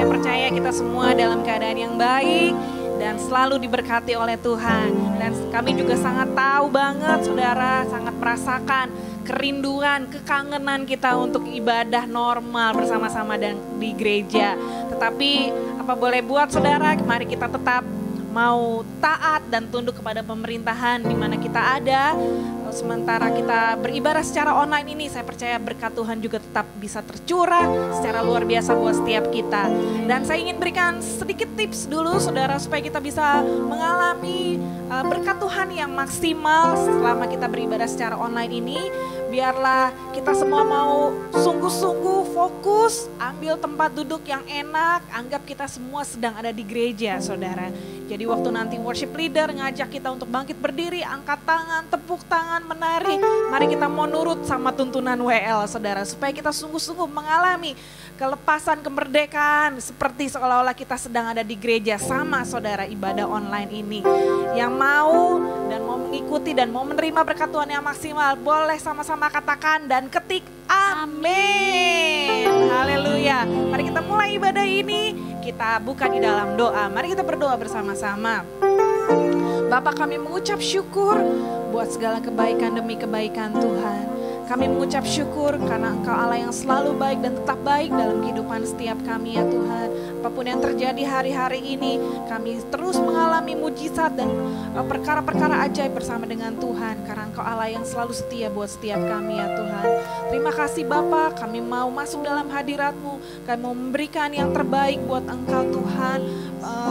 saya percaya kita semua dalam keadaan yang baik dan selalu diberkati oleh Tuhan. Dan kami juga sangat tahu banget saudara, sangat merasakan kerinduan, kekangenan kita untuk ibadah normal bersama-sama dan di gereja. Tetapi apa boleh buat saudara, mari kita tetap mau taat dan tunduk kepada pemerintahan di mana kita ada. Sementara kita beribadah secara online ini, saya percaya berkat Tuhan juga tetap bisa tercurah secara luar biasa buat setiap kita. Dan saya ingin berikan sedikit tips dulu saudara, supaya kita bisa mengalami berkat Tuhan yang maksimal selama kita beribadah secara online ini. Biarlah kita semua mau sungguh-sungguh fokus, ambil tempat duduk yang enak, anggap kita semua sedang ada di gereja saudara. Jadi waktu nanti worship leader ngajak kita untuk bangkit berdiri, angkat tangan, tepuk tangan, menari, mari kita mau nurut sama tuntunan WL saudara, supaya kita sungguh-sungguh mengalami kelepasan, kemerdekaan, seperti seolah-olah kita sedang ada di gereja sama saudara ibadah online ini. Yang mau dan mau mengikuti dan mau menerima berkat Tuhan yang maksimal, boleh sama-sama katakan dan ketik amin. Haleluya. Mari kita mulai ibadah ini, kita buka di dalam doa. Mari kita berdoa bersama-sama. Bapa, kami mengucap syukur buat segala kebaikan demi kebaikan Tuhan. Kami mengucap syukur karena Engkau Allah yang selalu baik dan tetap baik dalam kehidupan setiap kami ya Tuhan. Apapun yang terjadi hari-hari ini, kami terus mengalami mujizat dan perkara-perkara ajaib bersama dengan Tuhan. Karena Engkau Allah yang selalu setia buat setiap kami ya Tuhan. Terima kasih Bapa, kami mau masuk dalam hadirat-Mu. Kami mau memberikan yang terbaik buat Engkau Tuhan.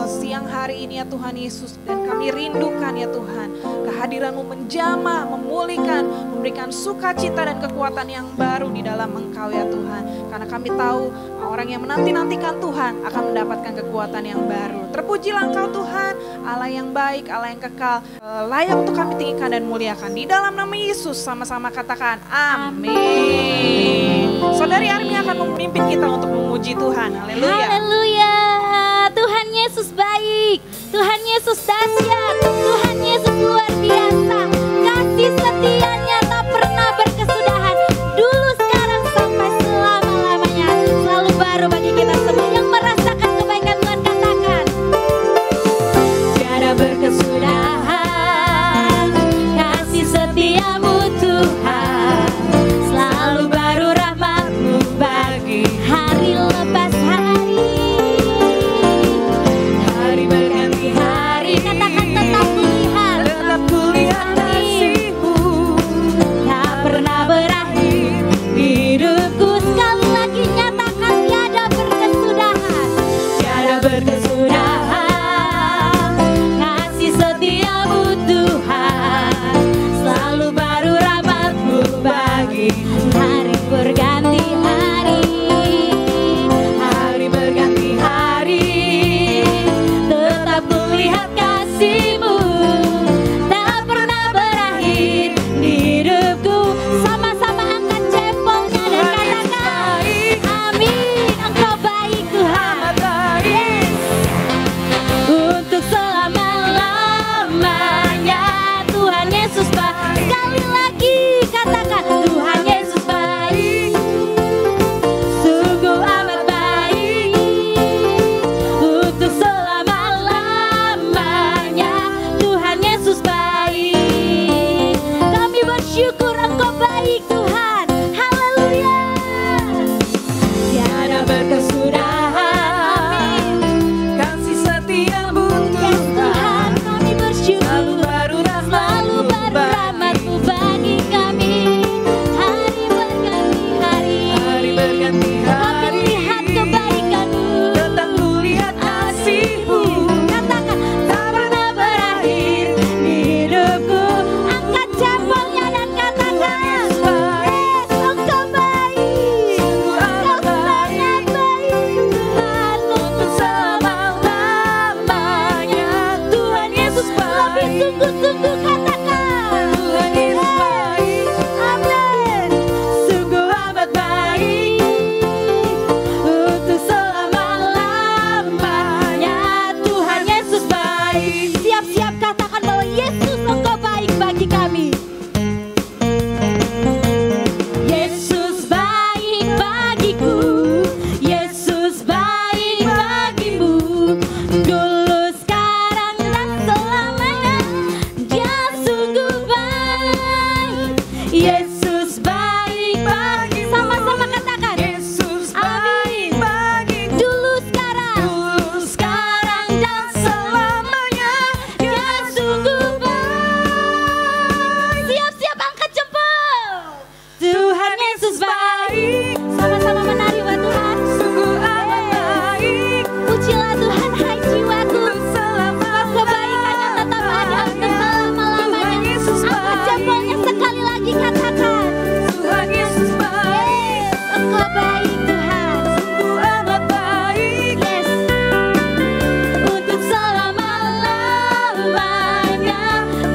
Siang hari ini ya Tuhan Yesus, dan kami rindukan ya Tuhan kehadiran-Mu menjamah, memulihkan, memberikan sukacita dan kekuatan yang baru di dalam Engkau ya Tuhan. Karena kami tahu orang yang menanti-nantikan Tuhan akan mendapatkan kekuatan yang baru. Terpujilah Engkau Tuhan, Allah yang baik, Allah yang kekal, layak untuk kami tinggikan dan muliakan. Di dalam nama Yesus sama-sama katakan amin. Saudari Armi akan memimpin kita untuk memuji Tuhan. Haleluya. Haleluya. Tuhan Yesus baik, Tuhan Yesus dahsyat, Tuhan Yesus luar biasa. Kasih setianya tak pernah berkesudahan, dulu, sekarang, sampai selama-lamanya. Selalu baru bagi kita semua yang merasakan kebaikan Tuhan, katakan tiada berkesudahan. Kasih setiamu Tuhan, selalu baru rahmat-Mu bagi hari lepas hari. Yesus baik bagi. Sama-sama katakan. Yesus Amin. baik bagi. Dulu sekarang dan selamanya. Dia sungguh baik. Siap-siap angkat jempol. Tuhan Yesus baik. Sama-sama menari buat Tuhan. Sungguh amat baik. Pujilah Tuhan hai jiwaku. Selama Kebaikannya tetap ada untuk selama-lamanya. Yesus Angkat baik. jempolnya sekali lagi katakan. Tuhan Yesus baik. Engkau baik Tuhan. Sungguh amat baik. Yes. Untuk selama-lamanya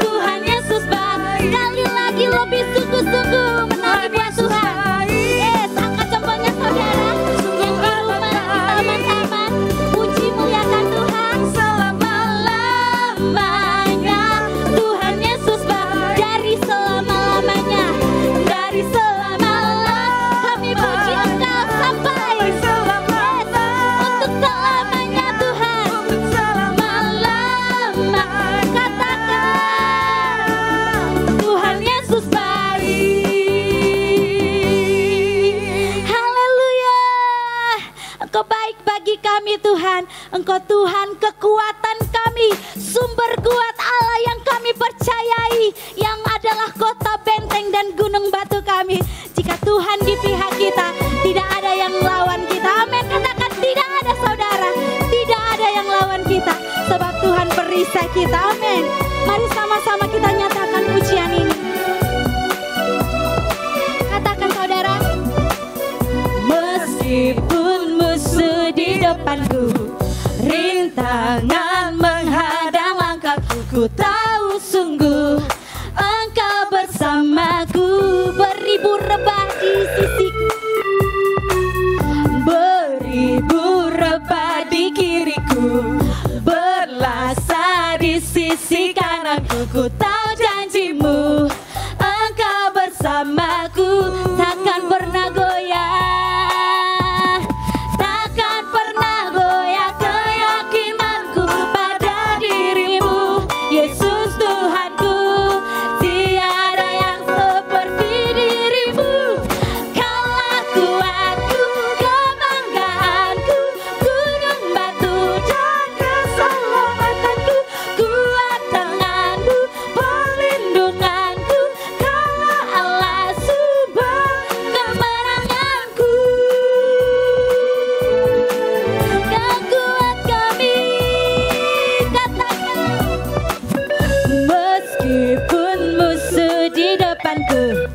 Tuhan Yesus baik. Sekali lagi lebih sungguh-sungguh menari buat Tuhan. Yes, angkat jempolnya saudara. Yang di rumah, di taman-taman, puji muliakan Tuhan. Selama-lamanya Tuhan Yesus baik. Dari selama-lamanya, dari selama-lamanya kami puji Engkau sampai yes, untuk selamanya Tuhan. Selama-lama katakan Tuhan Yesus baik. Haleluya. Engkau baik bagi kami Tuhan. Engkau Tuhan kekuatan kami, sumber kuat Allah yang kami percayai, yang adalah kota benteng dan gunung batu kami. Jika Tuhan di pihak kita, tidak ada yang lawan kita. Amin. Katakan tidak ada saudara, tidak ada yang lawan kita, sebab Tuhan perisai kita. Amin. Mari sama-sama kita nyatakan pujian ini. Katakan saudara. Meskipun musuh di depanku, rintangan menghadang langkahku, ku tahu sungguh Engkau bersamaku. Beribu rebah di sisiku, beribu rebah di kiriku, berlaksa di sisi kananku. Ku tahu janjimu, Engkau bersamaku, takkan pernah goyah, takkan pernah goyah keyakinanku pada dirimu, Yesus Tuhanku. Tiada yang seperti dirimu. Kaulah kuatku, kebanggaanku, gunung batu dan keselamatanku, kuat tanganmu, perlindunganku, kaulah Allah sumber kemenanganku. Kau kuat kami, katakan. Meskipun musuh di depanku,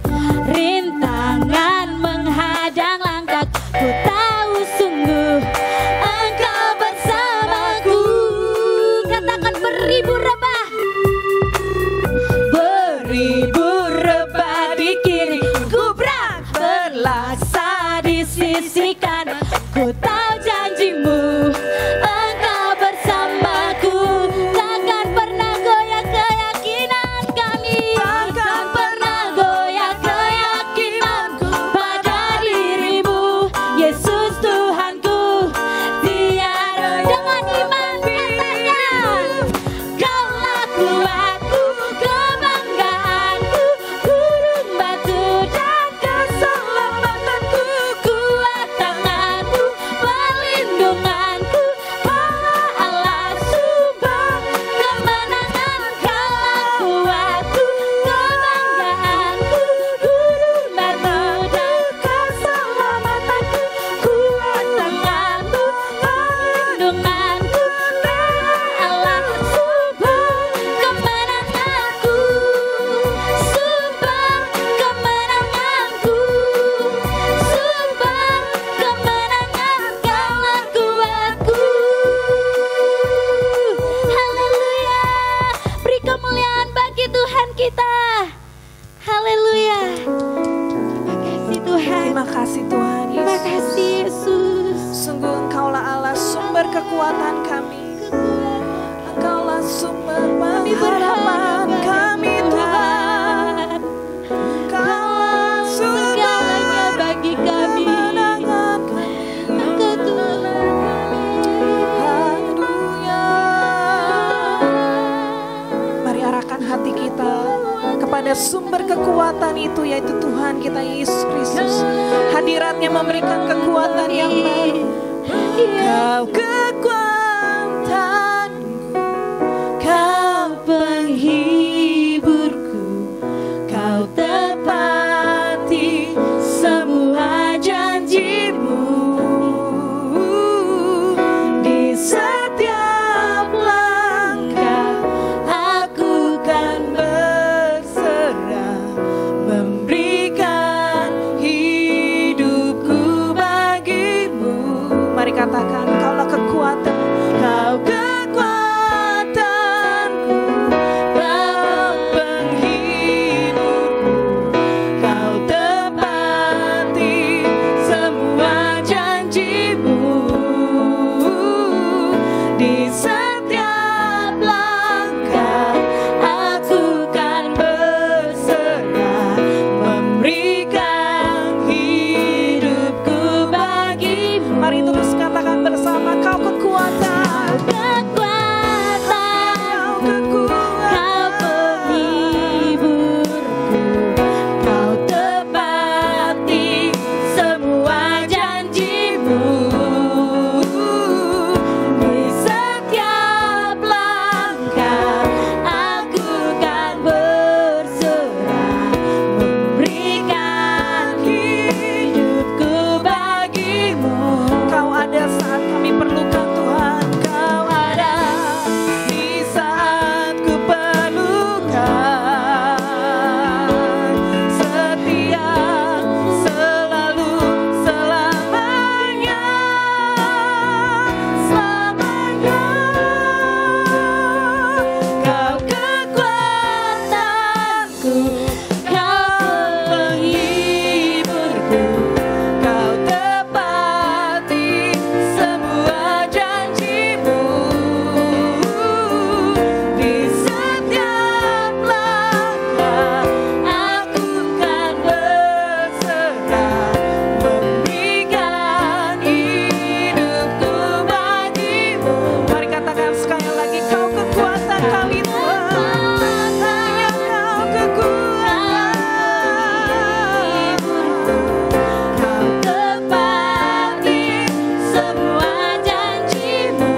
rintangan menghadang langkahku, ku tahu sungguh Engkau bersamaku. Katakan beribu rebah, beribu rebah di kiri, ku berlaksa di sisi kanan. Ku tahu janjimu, Engkau bersamaku, takkan pernah goyah keyakinan kami, takkan pernah goyah keyakinanku pada dirimu, Yesus Tuhanku. Tiada dengan iman katakan, Kaulah kuatku, kebanggaanku, gunung batu dan keselamatanku, kuat tanganmu, perlindunganku, kaulah Allah sumber kemenangan. Kaulah kuatku, kebanggaanku, gunung batu dan keselamatanku, kuat tanganmu, perlindunganku, kaulah Allah sumber kemenanganku, sumber kemenanganku, sumber kemenangan, kaulah kuatku. Haleluya. Beri kemuliaan bagi Tuhan kita. Haleluya. Terima kasih Tuhan. Terima kasih Tuhan Terima Yesus. kasih Yesus. Sungguh Engkaulah Allah sumber kekuatan kami. Engkaulah sumber pengharapan kami Tuhan. Engkaulah sumber Segalanya bagi kami. kemenangan kami. Engkau Tuhan kami. Haleluya. Mari arahkan hati kita kepada ada sumber kekuatan itu, yaitu Tuhan kita Yesus Kristus. Hadiratnya memberikan kekuatan yang baru. Kau kekuatanku, Kau penghiburku, Kau tepati semua janjimu. Di setiap langkah aku kan berserah, memberikan hidupku bagimu. Mari katakan, Kaulah kekuatan, Kau kekuatanku, Kau penghiburku, Kau tepati semua janjimu. Di setiap langkah aku kan berserah, memberikan hidupku bagimu. Mari terus katakan bersama, Kau kekuatan, Kau penghiburku, Kau tepati semua janjimu. Di setiap langkah aku kan berserah, memberikan hidupku bagimu. Kau ada saat kami perlukan Tuhan, Kau ada di saat ku perlukan. Setia, selalu, selamanya, selamanya. Kau kekuatanku, Kau penghiburku, Kau tepati semua janjimu. Di setiap langkah aku kan berserah, memberikan hidupku bagimu. Mari katakan sekali lagi, Kau kekuatan kami Tuhan. Hanya Kau kekuatan, Kau tepati semua janjimu.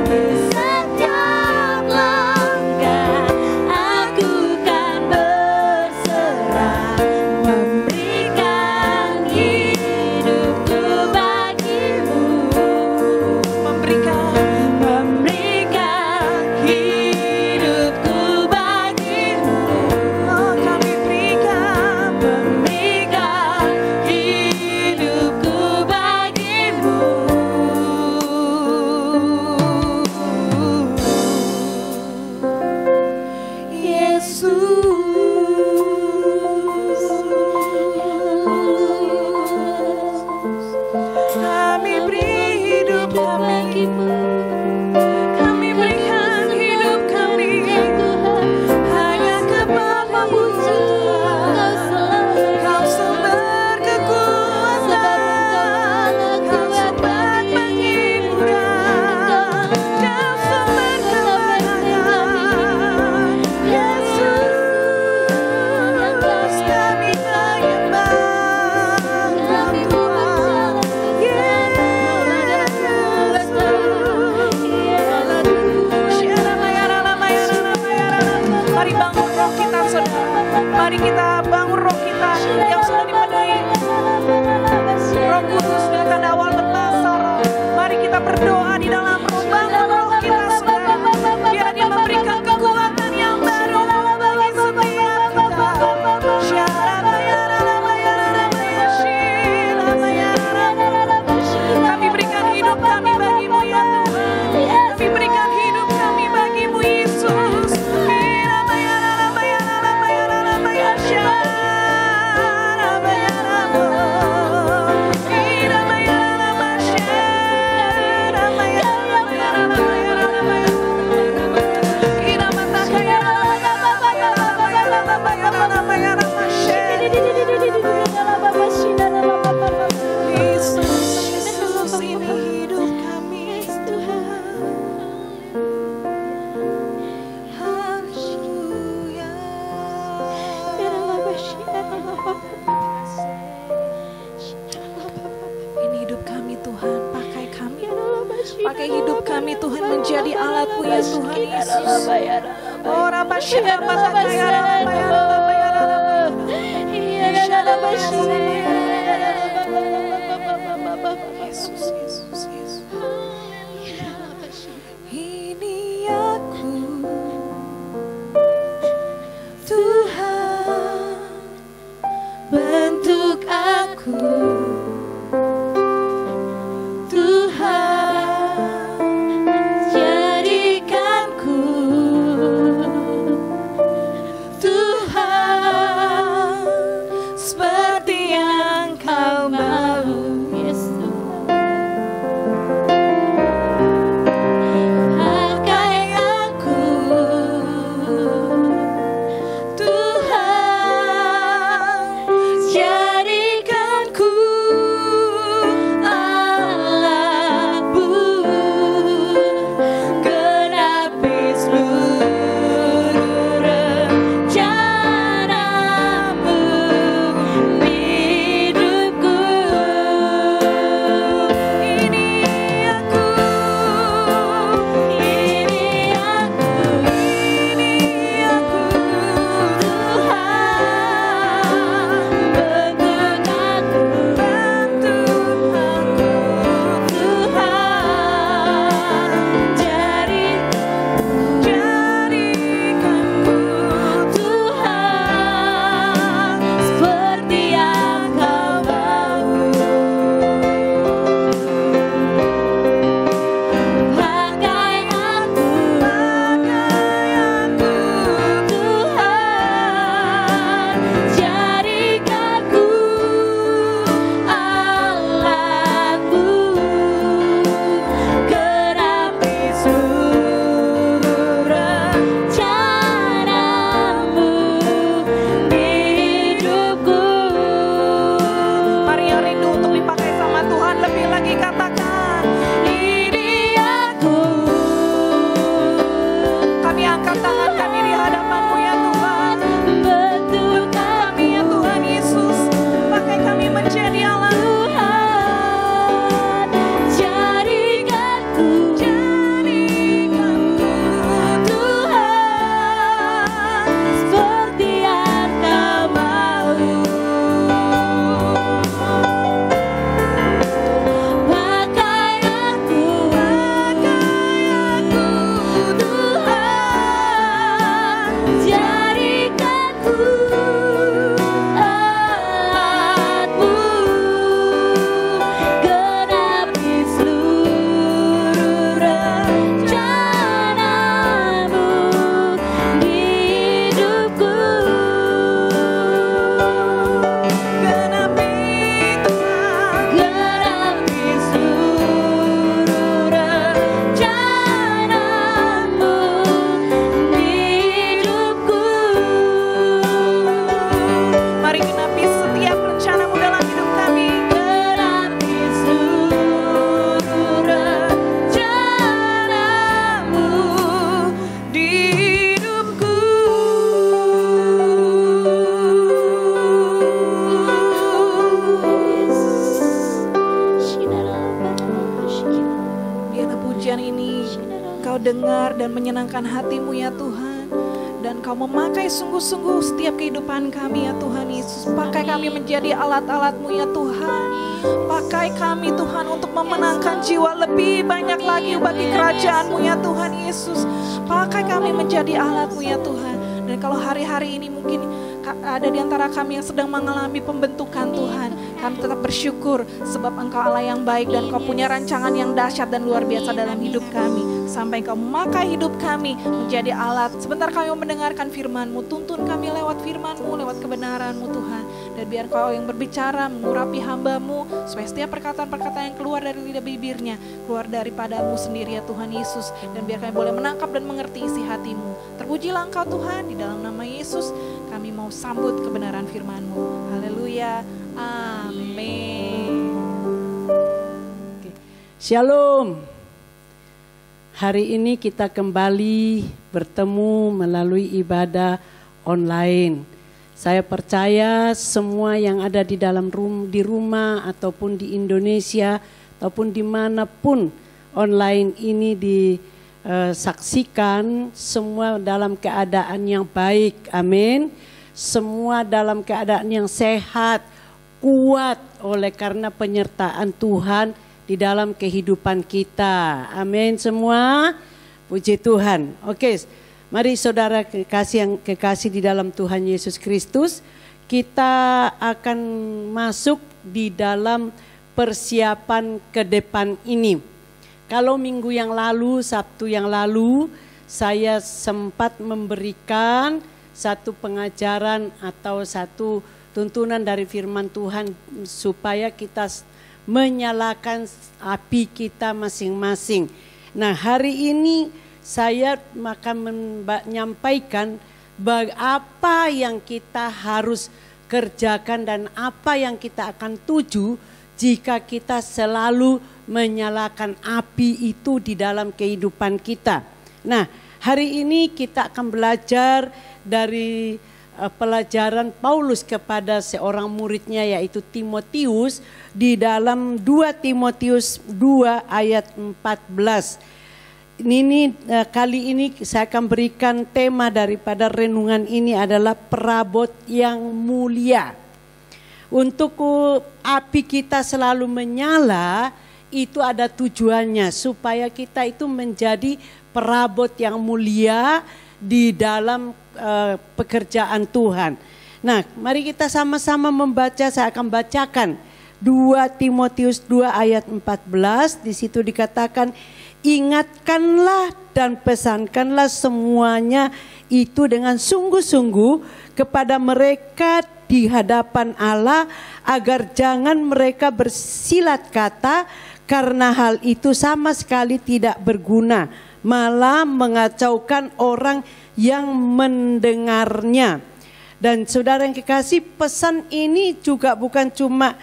Di setiap langkah aku kan berserah, memberikan hidupku bagimu. Memberikan hidupku bagimu. Oh, kami memberikan hidupku bagimu. Yesus, kami beri hidup kami, kami berikan hidup kami hanya kepada-Mu Tuhan. Kau sumber kekuatan, Kau sumber penghiburan, Kau sumber kemenangan. Yesus, kami menyembah Tuhan. Mari bangun roh kita, saudara. Mari kita bangun roh kita yang sudah dipenuhi Roh Kudus dengan awal berbahasa roh. Mari kita berdoa di dalam roh. Bangun roh kita, saudara. Biar Dia memberikan kekuatan yang baru bagi setiap kita. Kami berikan hidup kami bagimu ya Tuhan. Kami berikan hidup kami bagimu Yesus. Kami ya Tuhan Yesus. Oh Rabashia Matakaya Yesus, Yesus, Yesus. Ini aku Tuhan, bentuk aku Tuhan, jadikanku Tuhan, seperti yang Kau mau. Pakai aku Tuhan, jadikanku alatmu, genapi seluruh rencanamu hidupku. Ini aku dengar dan menyenangkan hatimu ya Tuhan. Dan Kau memakai sungguh-sungguh setiap kehidupan kami ya Tuhan Yesus. Pakai kami menjadi alat-alat-Mu ya Tuhan. Pakai kami Tuhan untuk memenangkan jiwa lebih banyak lagi bagi kerajaan-Mu ya Tuhan Yesus. Pakai kami menjadi alat-Mu ya Tuhan. Dan kalau hari-hari ini mungkin ada di antara kami yang sedang mengalami pembentukan Tuhan, kami tetap bersyukur sebab Engkau Allah yang baik dan Kau punya rancangan yang dahsyat dan luar biasa dalam hidup kami. Sampai Kau memakai hidup kami menjadi alat. Sebentar kami mendengarkan firman-Mu, tuntun kami lewat firman-Mu, lewat kebenaran-Mu Tuhan. Dan biar Kau yang berbicara, mengurapi hamba-Mu, supaya setiap perkataan-perkataan yang keluar dari lidah bibirnya, keluar daripada-Mu sendiri ya Tuhan Yesus. Dan biar kami boleh menangkap dan mengerti isi hati-Mu. Terpujilah Engkau Tuhan, di dalam nama Yesus kami mau sambut kebenaran firman-Mu. Haleluya, amin. Shalom. Hari ini kita kembali bertemu melalui ibadah online. Saya percaya semua yang ada di dalam di rumah ataupun di Indonesia ataupun dimanapun online ini saksikan semua dalam keadaan yang baik, amin. Semua dalam keadaan yang sehat, kuat oleh karena penyertaan Tuhan di dalam kehidupan kita, amin semua. Puji Tuhan. Oke, mari saudara kekasih di dalam Tuhan Yesus Kristus, kita akan masuk di dalam persiapan ke depan ini. Kalau minggu yang lalu, Sabtu yang lalu, saya sempat memberikan satu pengajaran atau satu tuntunan dari firman Tuhan supaya kita menyalakan api kita masing-masing. Nah, hari ini saya akan menyampaikan apa yang kita harus kerjakan dan apa yang kita akan tuju jika kita selalu menyalakan api itu di dalam kehidupan kita. Nah, hari ini kita akan belajar dari pelajaran Paulus kepada seorang muridnya yaitu Timotius di dalam 2 Timotius 2 ayat 14. Ini kali ini saya akan berikan tema daripada renungan ini adalah perabot yang mulia. Untuk api kita selalu menyala itu ada tujuannya supaya kita itu menjadi perabot yang mulia di dalam pekerjaan Tuhan. Nah, mari kita sama-sama membaca. Saya akan bacakan 2 Timotius 2 ayat 14. Di situ dikatakan, ingatkanlah dan pesankanlah semuanya itu dengan sungguh-sungguh kepada mereka di hadapan Allah, agar jangan mereka bersilat kata, karena hal itu sama sekali tidak berguna, malah mengacaukan orang yang mendengarnya. Dan saudara yang kekasih, pesan ini juga bukan cuma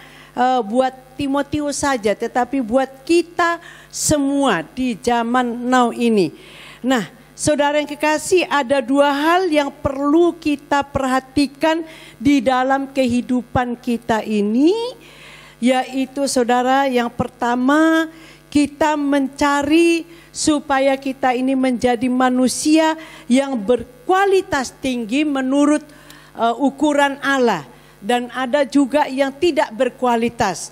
buat Timotius saja, tetapi buat kita semua di zaman now ini. Nah, saudara yang kekasih, ada dua hal yang perlu kita perhatikan di dalam kehidupan kita ini, yaitu saudara, yang pertama, kita mencari supaya kita ini menjadi manusia yang berkualitas tinggi menurut ukuran Allah, dan ada juga yang tidak berkualitas.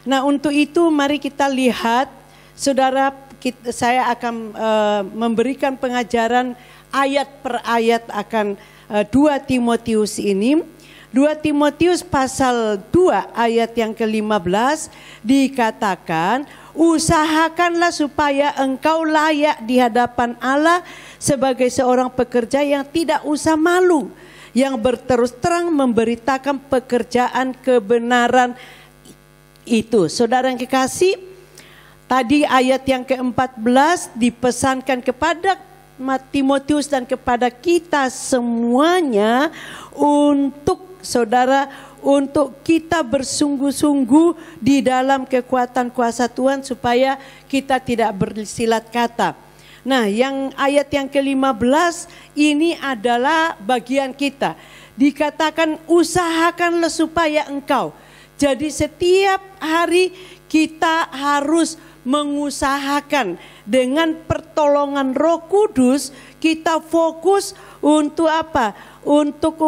Nah, untuk itu mari kita lihat, saudara, saya akan memberikan pengajaran ayat per ayat akan 2 Timotius ini. 2 Timotius pasal 2 ayat yang ke-15 dikatakan, usahakanlah supaya engkau layak di hadapan Allah sebagai seorang pekerja yang tidak usah malu, yang berterus terang memberitakan pekerjaan kebenaran itu. Saudara yang kekasih, tadi ayat yang ke-14 dipesankan kepada Timotius dan kepada kita semuanya untuk saudara, untuk kita bersungguh-sungguh di dalam kekuatan kuasa Tuhan supaya kita tidak bersilat kata. Nah, yang ayat yang ke-15 ini adalah bagian kita. Dikatakan usahakanlah supaya engkau. Jadi setiap hari kita harus mengusahakan dengan pertolongan Roh Kudus, kita fokus untuk apa? Untuk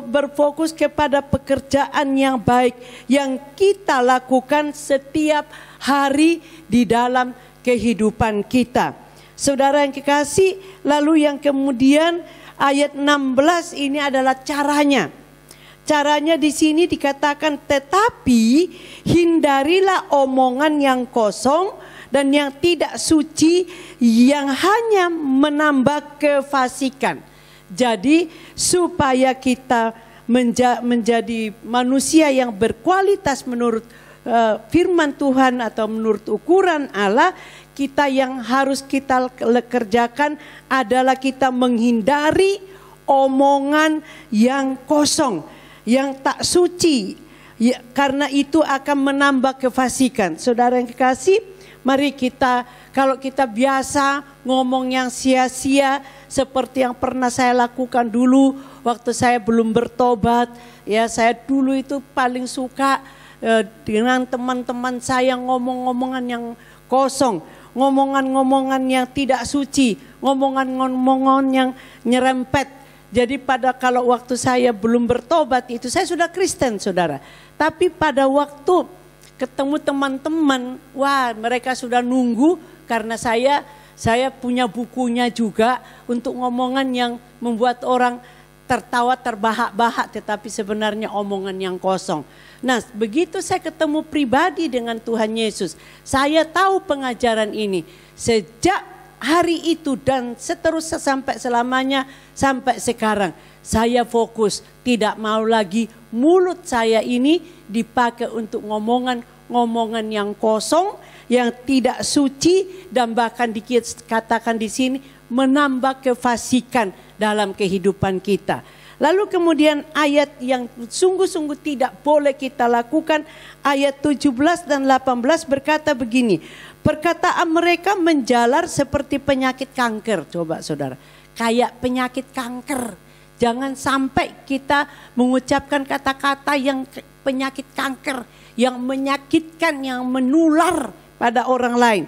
berfokus kepada pekerjaan yang baik yang kita lakukan setiap hari di dalam kehidupan kita. Saudara yang kekasih, lalu yang kemudian ayat 16 ini adalah caranya. Caranya di sini dikatakan, tetapi hindarilah omongan yang kosong dan yang tidak suci yang hanya menambah kefasikan. Jadi supaya kita menjadi manusia yang berkualitas menurut firman Tuhan atau menurut ukuran Allah, kita yang harus kita kerjakan adalah kita menghindari omongan yang kosong, yang tak suci, ya, karena itu akan menambah kefasikan. Saudara yang kekasih, mari kita, kalau kita biasa ngomong yang sia-sia seperti yang pernah saya lakukan dulu waktu saya belum bertobat, ya, saya dulu itu paling suka dengan teman-teman saya ngomong-ngomongan yang kosong, ngomongan-ngomongan yang tidak suci, ngomongan-ngomongan yang nyerempet. Jadi kalau waktu saya belum bertobat itu, saya sudah Kristen saudara. Tapi pada waktu ketemu teman-teman, wah mereka sudah nunggu karena saya punya bukunya juga untuk ngomongan yang membuat orang tertawa terbahak-bahak tetapi sebenarnya omongan yang kosong. Nah begitu saya ketemu pribadi dengan Tuhan Yesus, saya tahu pengajaran ini. Sejak hari itu dan seterusnya sampai selamanya, sampai sekarang saya fokus, tidak mau lagi mulut saya ini dipakai untuk ngomongan yang kosong, yang tidak suci, dan bahkan dikatakan di sini menambah kefasikan dalam kehidupan kita. Lalu kemudian ayat yang sungguh-sungguh tidak boleh kita lakukan, ayat 17 dan 18 berkata begini, perkataan mereka menjalar seperti penyakit kanker. Coba saudara, kayak penyakit kanker. Jangan sampai kita mengucapkan kata-kata yang penyakit kanker, yang menyakitkan, yang menular pada orang lain.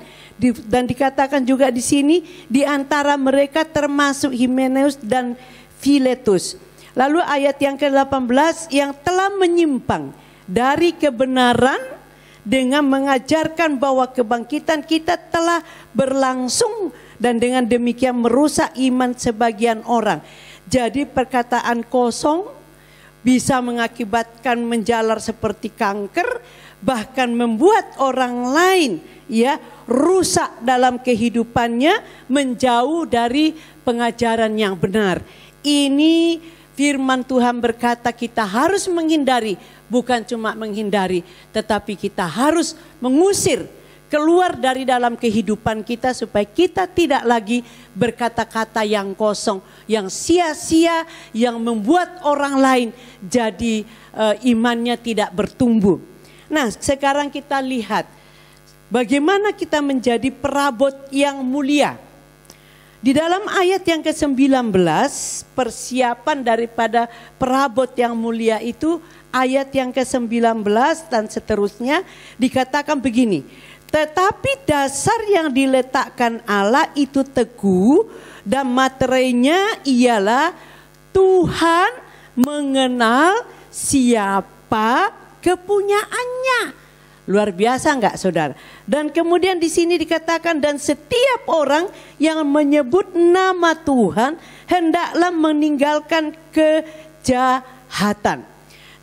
Dan dikatakan juga di sini, di antara mereka termasuk Himeneus dan Filetus. Lalu ayat yang ke-18, yang telah menyimpang dari kebenaran dengan mengajarkan bahwa kebangkitan kita telah berlangsung dan dengan demikian merusak iman sebagian orang. Jadi perkataan kosong bisa mengakibatkan menjalar seperti kanker, bahkan membuat orang lain rusak dalam kehidupannya, menjauh dari pengajaran yang benar. Ini firman Tuhan berkata kita harus menghindari, bukan cuma menghindari, tetapi kita harus mengusir keluar dari dalam kehidupan kita supaya kita tidak lagi berkata-kata yang kosong, yang sia-sia, yang membuat orang lain jadi imannya tidak bertumbuh. Nah, sekarang kita lihat bagaimana kita menjadi perabot yang mulia. Di dalam ayat yang ke-19, persiapan daripada perabot yang mulia itu, ayat yang ke-19 dan seterusnya dikatakan begini. Tetapi dasar yang diletakkan Allah itu teguh dan materainya ialah Tuhan mengenal siapa kepunyaannya. Luar biasa enggak saudara? Dan kemudian di sini dikatakan dan setiap orang yang menyebut nama Tuhan hendaklah meninggalkan kejahatan.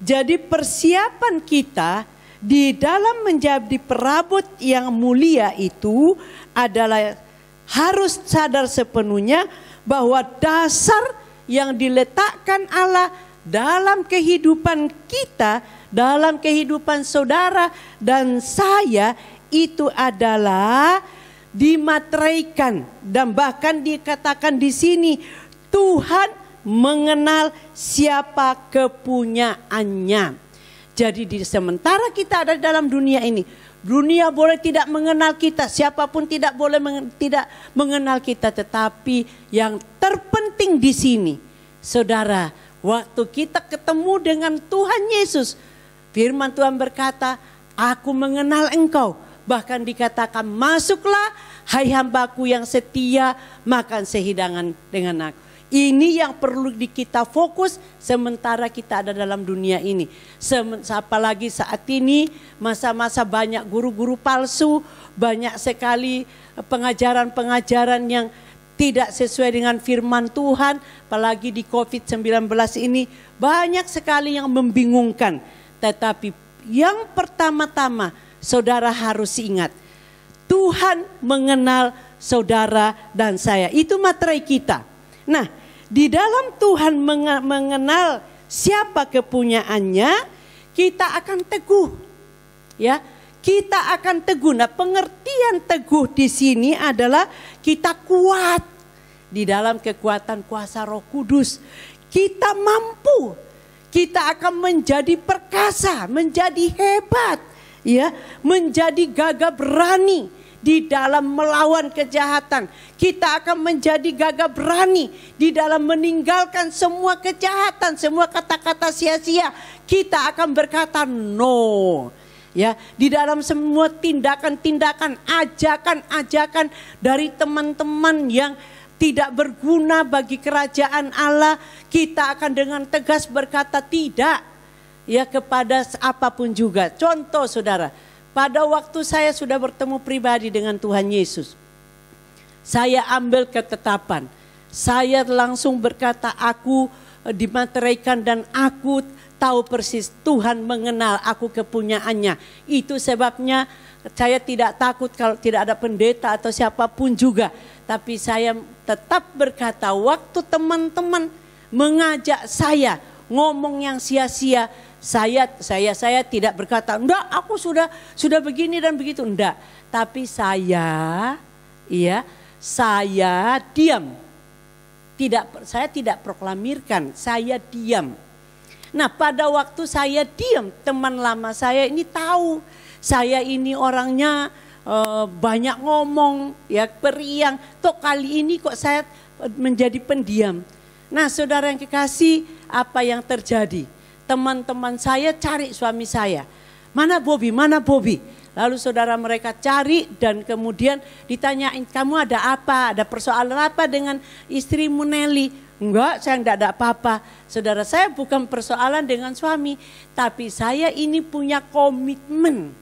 Jadi persiapan kita di dalam menjadi perabot yang mulia itu adalah harus sadar sepenuhnya bahwa dasar yang diletakkan Allah dalam kehidupan kita, dalam kehidupan saudara dan saya itu adalah dimateraikan dan bahkan dikatakan di sini Tuhan mengenal siapa kepunyaannya. Jadi sementara kita ada dalam dunia ini, dunia boleh tidak mengenal kita, siapapun tidak boleh tidak mengenal kita, tetapi yang terpenting di sini, saudara, waktu kita ketemu dengan Tuhan Yesus, firman Tuhan berkata, aku mengenal engkau. Bahkan dikatakan, masuklah hai hambaku yang setia, makan sehidangan dengan aku. Ini yang perlu kita fokus sementara kita ada dalam dunia ini. Apalagi saat ini masa-masa banyak guru-guru palsu, banyak sekali pengajaran-pengajaran yang tidak sesuai dengan firman Tuhan. Apalagi di COVID-19 ini banyak sekali yang membingungkan. Tetapi yang pertama-tama saudara harus ingat, Tuhan mengenal saudara dan saya. Itu materai kita. Nah, di dalam Tuhan mengenal siapa kepunyaannya, kita akan teguh. Ya, kita akan teguh. Nah, pengertian teguh di sini adalah kita kuat di dalam kekuatan kuasa Roh Kudus. Kita mampu. Kita akan menjadi perkasa, menjadi hebat, ya, menjadi gagah berani di dalam melawan kejahatan. Kita akan menjadi gagah berani di dalam meninggalkan semua kejahatan, semua kata-kata sia-sia. Kita akan berkata no. Ya, di dalam semua tindakan-tindakan, ajakan-ajakan dari teman-teman yang tidak berguna bagi kerajaan Allah, kita akan dengan tegas berkata tidak ya kepada apapun juga. Contoh saudara, pada waktu saya sudah bertemu pribadi dengan Tuhan Yesus, saya ambil ketetapan, saya langsung berkata aku dimateraikan dan aku tahu persis Tuhan mengenal aku kepunyaannya. Itu sebabnya saya tidak takut kalau tidak ada pendeta atau siapapun juga. Tapi saya tetap berkata waktu teman-teman mengajak saya ngomong yang sia-sia, saya tidak berkata, enggak aku sudah begini dan begitu, enggak. Tapi saya diam. Saya tidak proklamirkan, saya diam. Nah pada waktu saya diam, teman lama saya ini tahu saya ini orangnya banyak ngomong, ya periang. Tok kali ini kok saya menjadi pendiam. Nah saudara yang kekasih, apa yang terjadi? Teman-teman saya cari suami saya. Mana Bobby, mana Bobby? Lalu saudara mereka cari dan kemudian ditanyain, kamu ada apa? Ada persoalan apa dengan istrimu Nelly? Enggak, saya enggak ada apa-apa. Saudara, saya bukan persoalan dengan suami, tapi saya ini punya komitmen.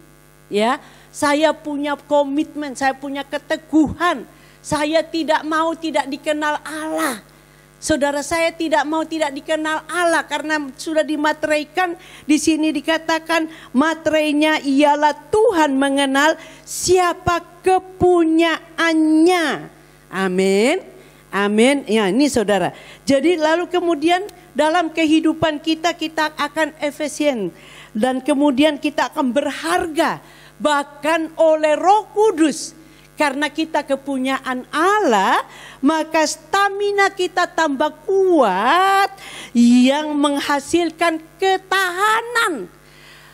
Ya, saya punya komitmen, saya punya keteguhan. Saya tidak mau tidak dikenal Allah. Saudara, saya tidak mau tidak dikenal Allah karena sudah dimateraikan. Di sini dikatakan materainya ialah Tuhan mengenal siapa kepunyaannya. Amin. Amin. Ya, ini saudara. Jadi lalu kemudian dalam kehidupan kita akan efisien dan kemudian kita akan berharga bahkan oleh Roh Kudus. Karena kita kepunyaan Allah, maka stamina kita tambah kuat yang menghasilkan ketahanan.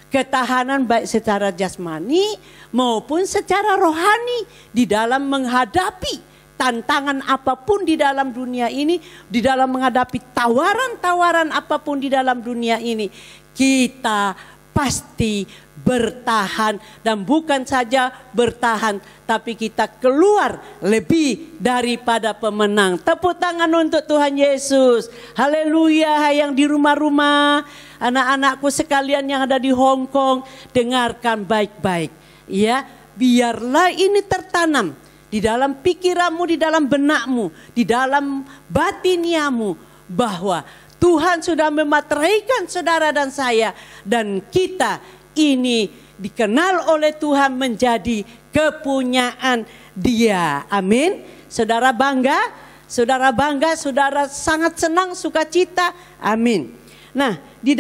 Ketahanan baik secara jasmani maupun secara rohani di dalam menghadapi tantangan apapun di dalam dunia ini, di dalam menghadapi tawaran-tawaran apapun di dalam dunia ini, kita pasti bertahan, dan bukan saja bertahan, tapi kita keluar lebih daripada pemenang. Tepuk tangan untuk Tuhan Yesus. Haleluya. Yang di rumah-rumah, anak-anakku sekalian yang ada di Hong Kong, dengarkan baik-baik. Ya, biarlah ini tertanam di dalam pikiranmu, di dalam benakmu, di dalam batiniamu, bahwa Tuhan sudah memateraikan saudara dan saya, dan kita ini dikenal oleh Tuhan menjadi kepunyaan Dia. Amin. Saudara bangga, saudara sangat senang, sukacita. Amin. Nah, di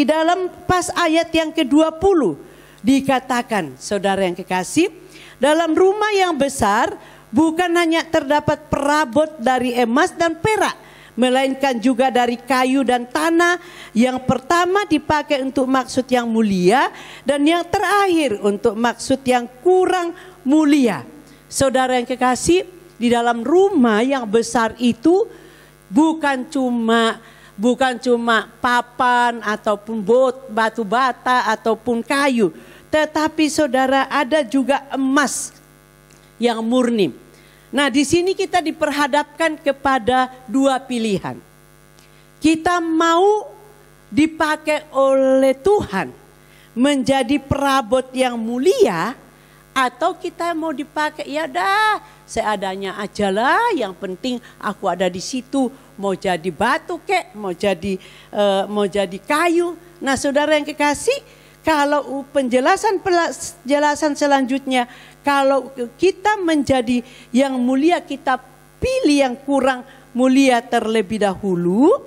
dalam pas ayat yang ke-20 dikatakan, saudara yang kekasih, dalam rumah yang besar bukan hanya terdapat perabot dari emas dan perak, melainkan juga dari kayu dan tanah. Yang pertama dipakai untuk maksud yang mulia, dan yang terakhir untuk maksud yang kurang mulia. Saudara yang kekasih, di dalam rumah yang besar itu bukan cuma papan ataupun batu bata ataupun kayu, tetapi saudara ada juga emas yang murni. Nah, di sini kita diperhadapkan kepada dua pilihan. Kita mau dipakai oleh Tuhan menjadi perabot yang mulia, atau kita mau dipakai, ya dah seadanya aja lah, yang penting aku ada di situ, mau jadi batu kek, mau jadi kayu. Nah, saudara yang kekasih, kalau penjelasan selanjutnya, kalau kita menjadi yang mulia, kita pilih yang kurang mulia terlebih dahulu,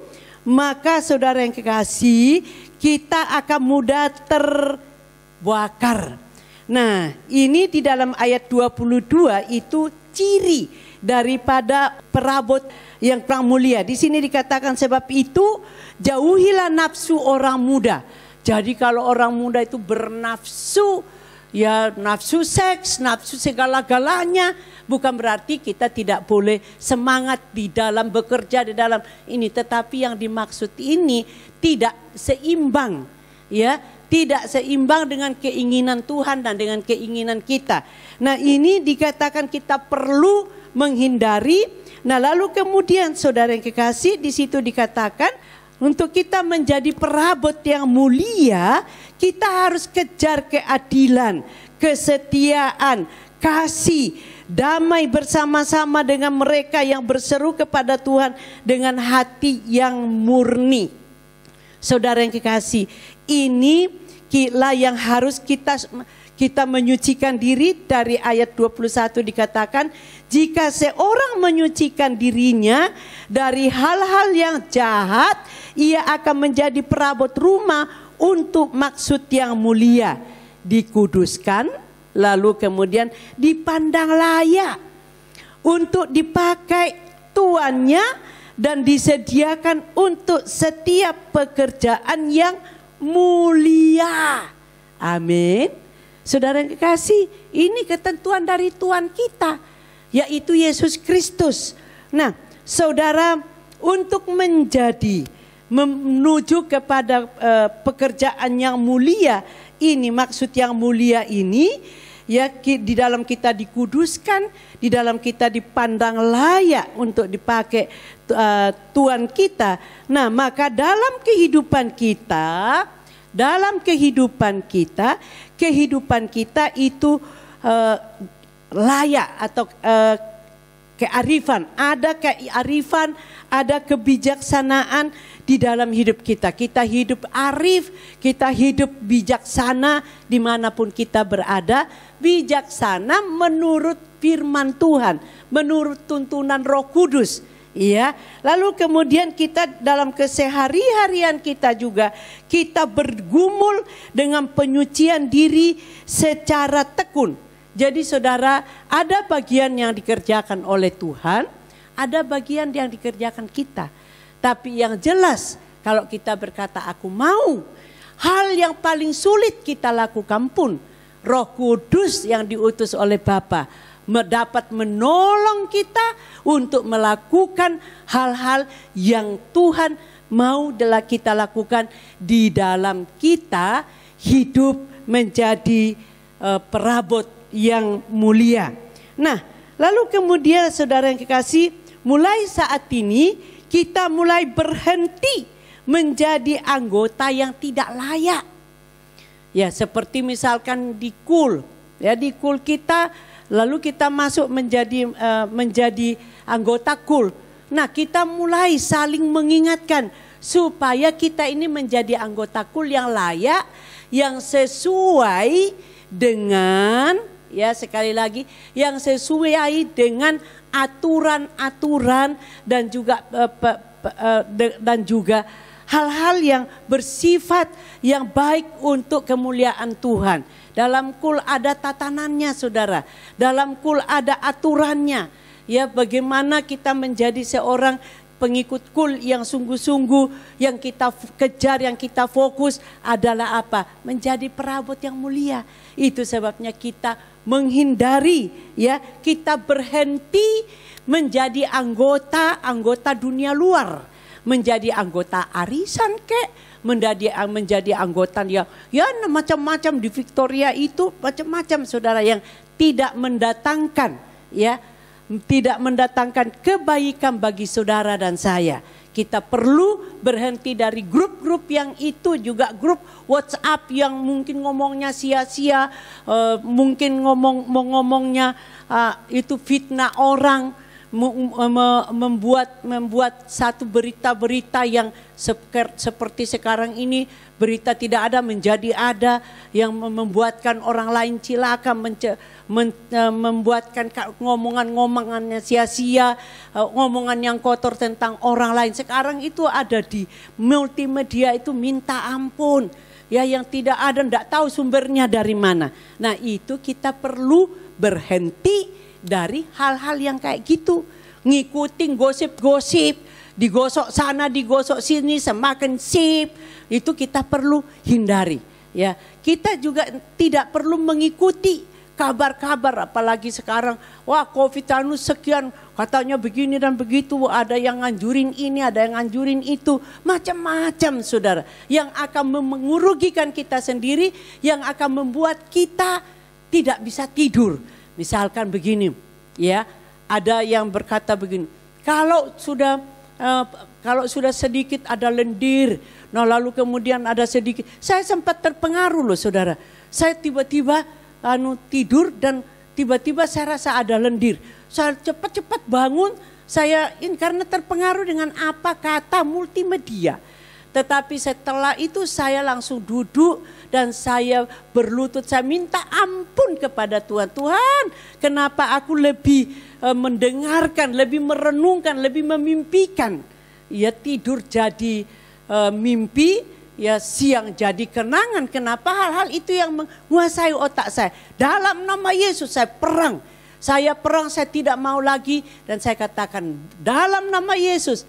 maka saudara yang kekasih, kita akan mudah terbakar. Nah, ini di dalam ayat 22 itu ciri daripada perabot yang kurang mulia. Di sini dikatakan, sebab itu jauhilah nafsu orang muda. Jadi kalau orang muda itu bernafsu, ya nafsu seks, nafsu segala-galanya, bukan berarti kita tidak boleh semangat di dalam bekerja di dalam ini, tetapi yang dimaksud ini tidak seimbang, ya, tidak seimbang dengan keinginan Tuhan dan dengan keinginan kita. Nah, ini dikatakan kita perlu menghindari. Nah, lalu kemudian saudara yang kekasih, di situ dikatakan untuk kita menjadi perabot yang mulia, kita harus kejar keadilan, kesetiaan, kasih, damai bersama-sama dengan mereka yang berseru kepada Tuhan dengan hati yang murni. Saudara yang kekasih, inilah yang harus kita menyucikan diri. Dari ayat 21 dikatakan, jika seorang menyucikan dirinya dari hal-hal yang jahat, ia akan menjadi perabot rumah untuk maksud yang mulia, dikuduskan, lalu kemudian dipandang layak untuk dipakai tuannya dan disediakan untuk setiap pekerjaan yang mulia. Amin. Saudara yang kekasih, ini ketentuan dari Tuhan kita, yaitu Yesus Kristus. Nah, saudara, untuk menuju kepada pekerjaan yang mulia ini, maksud yang mulia ini, ya, di dalam kita dikuduskan, di dalam kita dipandang layak untuk dipakai Tuhan kita. Nah, maka dalam kehidupan kita itu layak atau kearifan, ada kearifan, ada kebijaksanaan di dalam hidup kita. Kita hidup arif, kita hidup bijaksana dimanapun kita berada. Bijaksana menurut firman Tuhan, menurut tuntunan Roh Kudus. Iya. Lalu kemudian kita dalam kesehari-harian kita juga, kita bergumul dengan penyucian diri secara tekun. Jadi saudara, ada bagian yang dikerjakan oleh Tuhan, ada bagian yang dikerjakan kita. Tapi yang jelas, kalau kita berkata aku mau, hal yang paling sulit kita lakukan pun, Roh Kudus yang diutus oleh Bapa dapat menolong kita untuk melakukan hal-hal yang Tuhan mau kita lakukan di dalam kita hidup menjadi perabot yang mulia. Nah, lalu kemudian saudara yang kekasih, mulai saat ini kita mulai berhenti menjadi anggota yang tidak layak. Ya, seperti misalkan di KUL, ya, di KUL kita, lalu kita masuk menjadi anggota KUL. Nah, kita mulai saling mengingatkan supaya kita ini menjadi anggota KUL yang layak, yang sesuai dengan, ya sekali lagi, yang sesuai dengan aturan-aturan dan juga hal-hal yang bersifat yang baik untuk kemuliaan Tuhan. Dalam KUL ada tatanannya, saudara. Dalam KUL ada aturannya. Ya, bagaimana kita menjadi seorang pengikut KUL yang sungguh-sungguh, yang kita kejar, yang kita fokus adalah apa? Menjadi perabot yang mulia. Itu sebabnya kita menghindari, ya, kita berhenti menjadi anggota dunia luar, menjadi anggota arisan menjadi anggota yang ya macam-macam di Victoria itu, macam-macam saudara, yang tidak mendatangkan, ya, tidak mendatangkan kebaikan bagi saudara dan saya. Kita perlu berhenti dari grup-grup yang itu, juga grup WhatsApp yang mungkin ngomongnya sia-sia, mungkin ngomongnya itu fitnah orang, membuat satu berita-berita yang seperti sekarang ini, berita tidak ada menjadi ada, yang membuatkan orang lain cilaka, membuatkan ngomongan-ngomongannya sia-sia, ngomongan yang kotor tentang orang lain. Sekarang itu ada di multimedia itu minta ampun, ya, yang tidak ada, tidak tahu sumbernya dari mana. Nah, itu kita perlu berhenti dari hal-hal yang kayak gitu, ngikutin gosip-gosip, digosok sana, digosok sini, semakin sip, itu kita perlu hindari. Ya, kita juga tidak perlu mengikuti kabar-kabar, apalagi sekarang, wah COVID sekian, katanya begini dan begitu, ada yang nganjurin ini, ada yang nganjurin itu, macam-macam saudara. Yang akan mengurugikan kita sendiri, yang akan membuat kita tidak bisa tidur. Misalkan begini, ya, ada yang berkata begini, kalau sudah sedikit ada lendir, nah lalu kemudian ada sedikit, saya sempat terpengaruh loh saudara. Saya tiba-tiba tidur dan tiba-tiba saya rasa ada lendir. Saya cepat-cepat bangun, karena terpengaruh dengan apa kata multimedia. Tetapi setelah itu saya langsung duduk dan saya berlutut, saya minta ampun kepada Tuhan. Tuhan, kenapa aku lebih mendengarkan, lebih merenungkan, lebih memimpikan. Ya tidur jadi mimpi, ya siang jadi kenangan. Kenapa hal-hal itu yang menguasai otak saya. Dalam nama Yesus saya perang. Saya tidak mau lagi. Dan saya katakan dalam nama Yesus,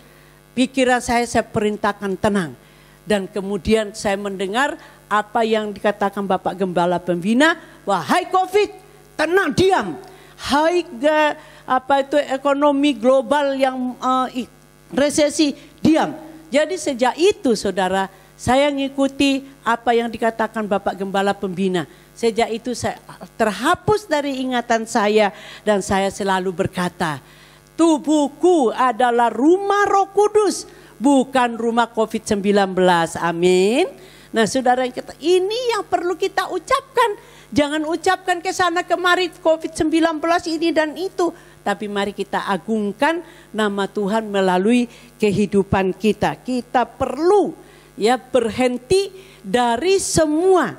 pikiran saya perintahkan tenang. Dan kemudian saya mendengar apa yang dikatakan Bapak Gembala Pembina. Wahai COVID, tenang, diam. Hai ekonomi global yang resesi, diam. Jadi sejak itu saudara, saya mengikuti apa yang dikatakan Bapak Gembala Pembina. Sejak itu saya terhapus dari ingatan saya dan saya selalu berkata, tubuhku adalah rumah Roh Kudus, bukan rumah COVID-19. Amin. Nah saudara, ini yang perlu kita ucapkan. Jangan ucapkan ke sana kemari COVID-19 ini dan itu. Tapi mari kita agungkan nama Tuhan melalui kehidupan kita. Kita perlu ya berhenti dari semua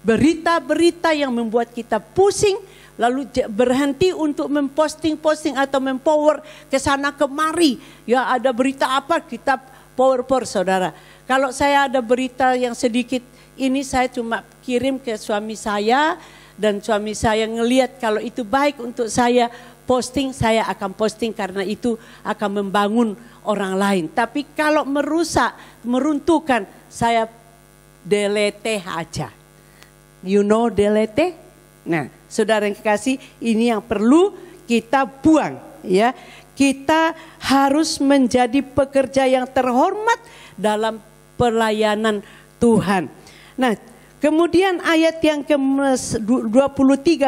berita-berita yang membuat kita pusing. Lalu berhenti untuk memposting atau mempower ke sana kemari. Ya ada berita apa, kita power saudara. Kalau saya ada berita yang sedikit ini, saya cuma kirim ke suami saya. Dan suami saya ngelihat kalau itu baik untuk saya posting, saya akan posting karena itu akan membangun orang lain. Tapi kalau merusak, meruntuhkan, saya delete aja. You know delete? Nah, saudara yang kekasih, ini yang perlu kita buang, ya. Kita harus menjadi pekerja yang terhormat dalam pelayanan Tuhan. Nah, kemudian ayat yang ke-23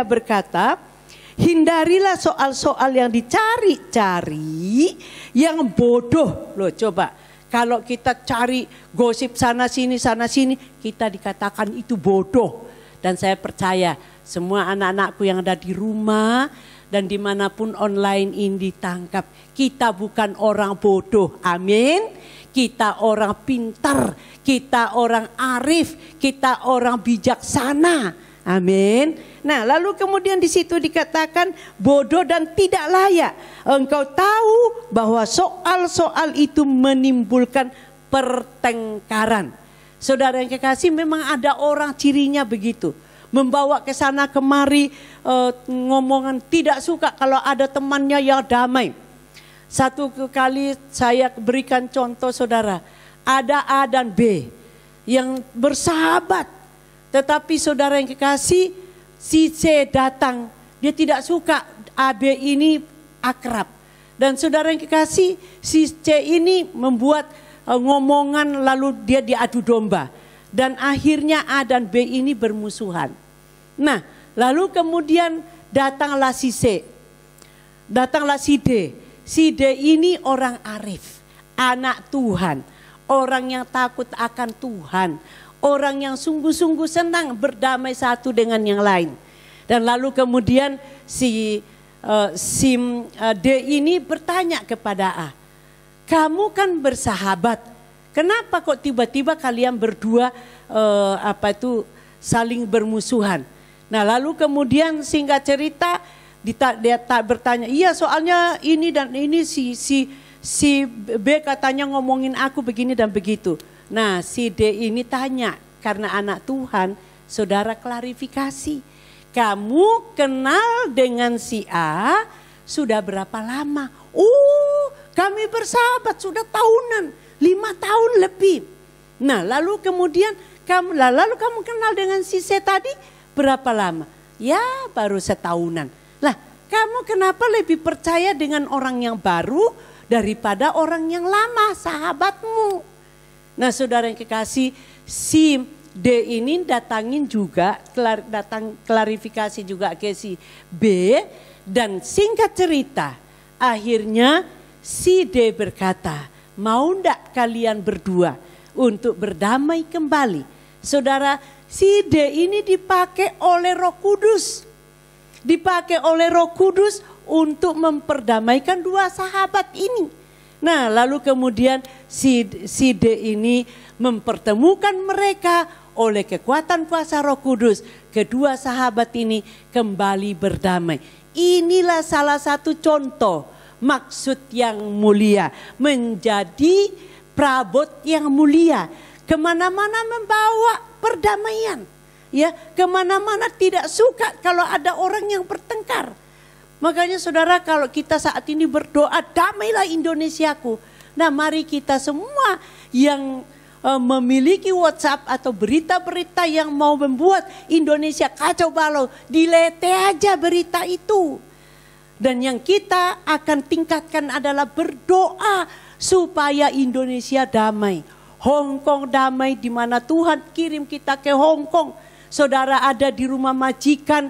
berkata, hindarilah soal-soal yang dicari-cari yang bodoh. Loh coba, kalau kita cari gosip sana sini, kita dikatakan itu bodoh. Dan saya percaya semua anak-anakku yang ada di rumah dan dimanapun online ini ditangkap. Kita bukan orang bodoh, amin. Kita orang pintar, kita orang arif, kita orang bijaksana, amin. Nah lalu kemudian di situ dikatakan bodoh dan tidak layak. Engkau tahu bahwa soal-soal itu menimbulkan pertengkaran. Saudara yang kekasih, memang ada orang cirinya begitu. Membawa ke sana kemari ngomongan, tidak suka kalau ada temannya yang damai. Satu kali saya berikan contoh saudara, ada A dan B yang bersahabat. Tetapi saudara yang kekasih, si C datang, dia tidak suka AB ini akrab. Dan saudara yang kekasih, si C ini membuat ngomongan lalu dia diadu domba. Dan akhirnya A dan B ini bermusuhan. Nah lalu kemudian datanglah si C, datanglah si D. Si D ini orang arif, anak Tuhan, orang yang takut akan Tuhan, orang yang sungguh-sungguh senang berdamai satu dengan yang lain. Dan lalu kemudian si D ini bertanya kepada A, kamu kan bersahabat, kenapa kok tiba-tiba kalian berdua saling bermusuhan? Nah lalu kemudian singkat cerita dia bertanya, iya soalnya ini dan ini si B katanya ngomongin aku begini dan begitu. Nah si D ini tanya, karena anak Tuhan, saudara klarifikasi. Kamu kenal dengan si A sudah berapa lama? Kami bersahabat sudah tahunan, 5 tahun lebih. Nah lalu kemudian kamu kenal dengan si C tadi berapa lama? Ya baru setahunan. Lah kamu kenapa lebih percaya dengan orang yang baru daripada orang yang lama, sahabatmu? Nah saudara yang kekasih, si D ini datangin juga, datang klarifikasi juga ke si B. Dan singkat cerita, akhirnya si D berkata, mau ndak kalian berdua untuk berdamai kembali? Saudara, si D ini dipakai oleh Roh Kudus. Dipakai oleh Roh Kudus untuk memperdamaikan dua sahabat ini. Nah lalu kemudian si D ini mempertemukan mereka oleh kekuatan kuasa Roh Kudus. Kedua sahabat ini kembali berdamai. Inilah salah satu contoh maksud yang mulia. Menjadi perabot yang mulia. Kemana-mana membawa perdamaian. Ya, kemana-mana tidak suka kalau ada orang yang bertengkar. Makanya saudara, kalau kita saat ini berdoa, damailah Indonesiaku. Nah mari kita semua yang memiliki WhatsApp atau berita-berita yang mau membuat Indonesia kacau balau, dilete aja berita itu. Dan yang kita akan tingkatkan adalah berdoa supaya Indonesia damai. Hong Kong damai, di mana Tuhan kirim kita ke Hong Kong. Saudara ada di rumah majikan,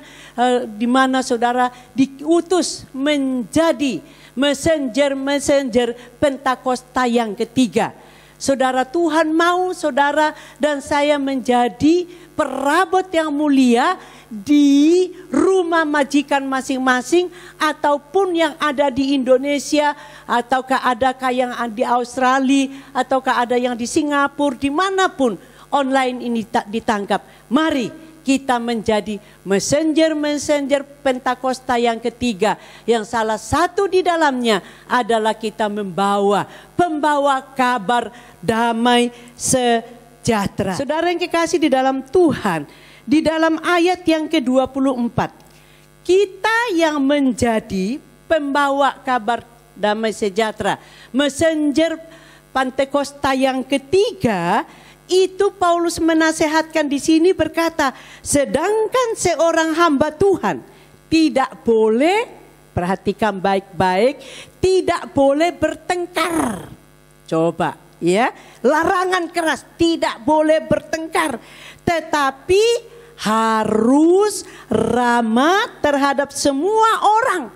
di mana saudara diutus menjadi messenger Pentakosta yang ketiga. Saudara, Tuhan mau saudara dan saya menjadi perabot yang mulia di rumah majikan masing-masing, ataupun yang ada di Indonesia, ataukah adakah yang di Australia, ataukah ada yang di Singapura, dimanapun online ini tak ditangkap. Mari kita menjadi messenger Pentakosta yang ketiga, yang salah satu di dalamnya adalah kita pembawa kabar damai sejahtera. Saudara yang kekasih di dalam Tuhan, di dalam ayat yang ke-24, kita yang menjadi pembawa kabar damai sejahtera, messenger Pentakosta yang ketiga, itu Paulus menasehatkan di sini berkata, sedangkan seorang hamba Tuhan tidak boleh, perhatikan baik-baik, tidak boleh bertengkar. Coba ya, larangan keras, tidak boleh bertengkar, tetapi harus ramah terhadap semua orang.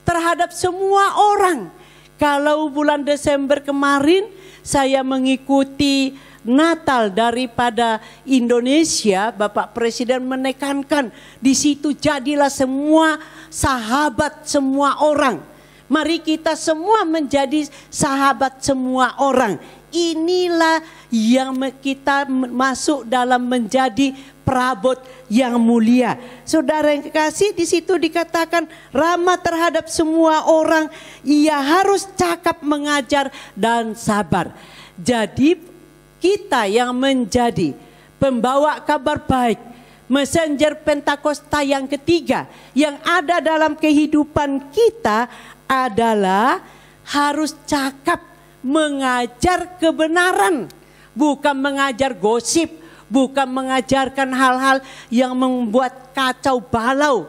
Terhadap semua orang. Kalau bulan Desember kemarin saya mengikuti Natal daripada Indonesia, Bapak Presiden menekankan di situ jadilah semua sahabat semua orang. Mari kita semua menjadi sahabat semua orang. Inilah yang kita masuk dalam menjadi perabot yang mulia. Saudara yang kekasih, di situ dikatakan ramah terhadap semua orang, ia harus cakap, mengajar dan sabar. Jadi kita yang menjadi pembawa kabar baik, messenger Pentakosta yang ketiga yang ada dalam kehidupan kita adalah harus cakap, mengajar kebenaran, bukan mengajar gosip, bukan mengajarkan hal-hal yang membuat kacau balau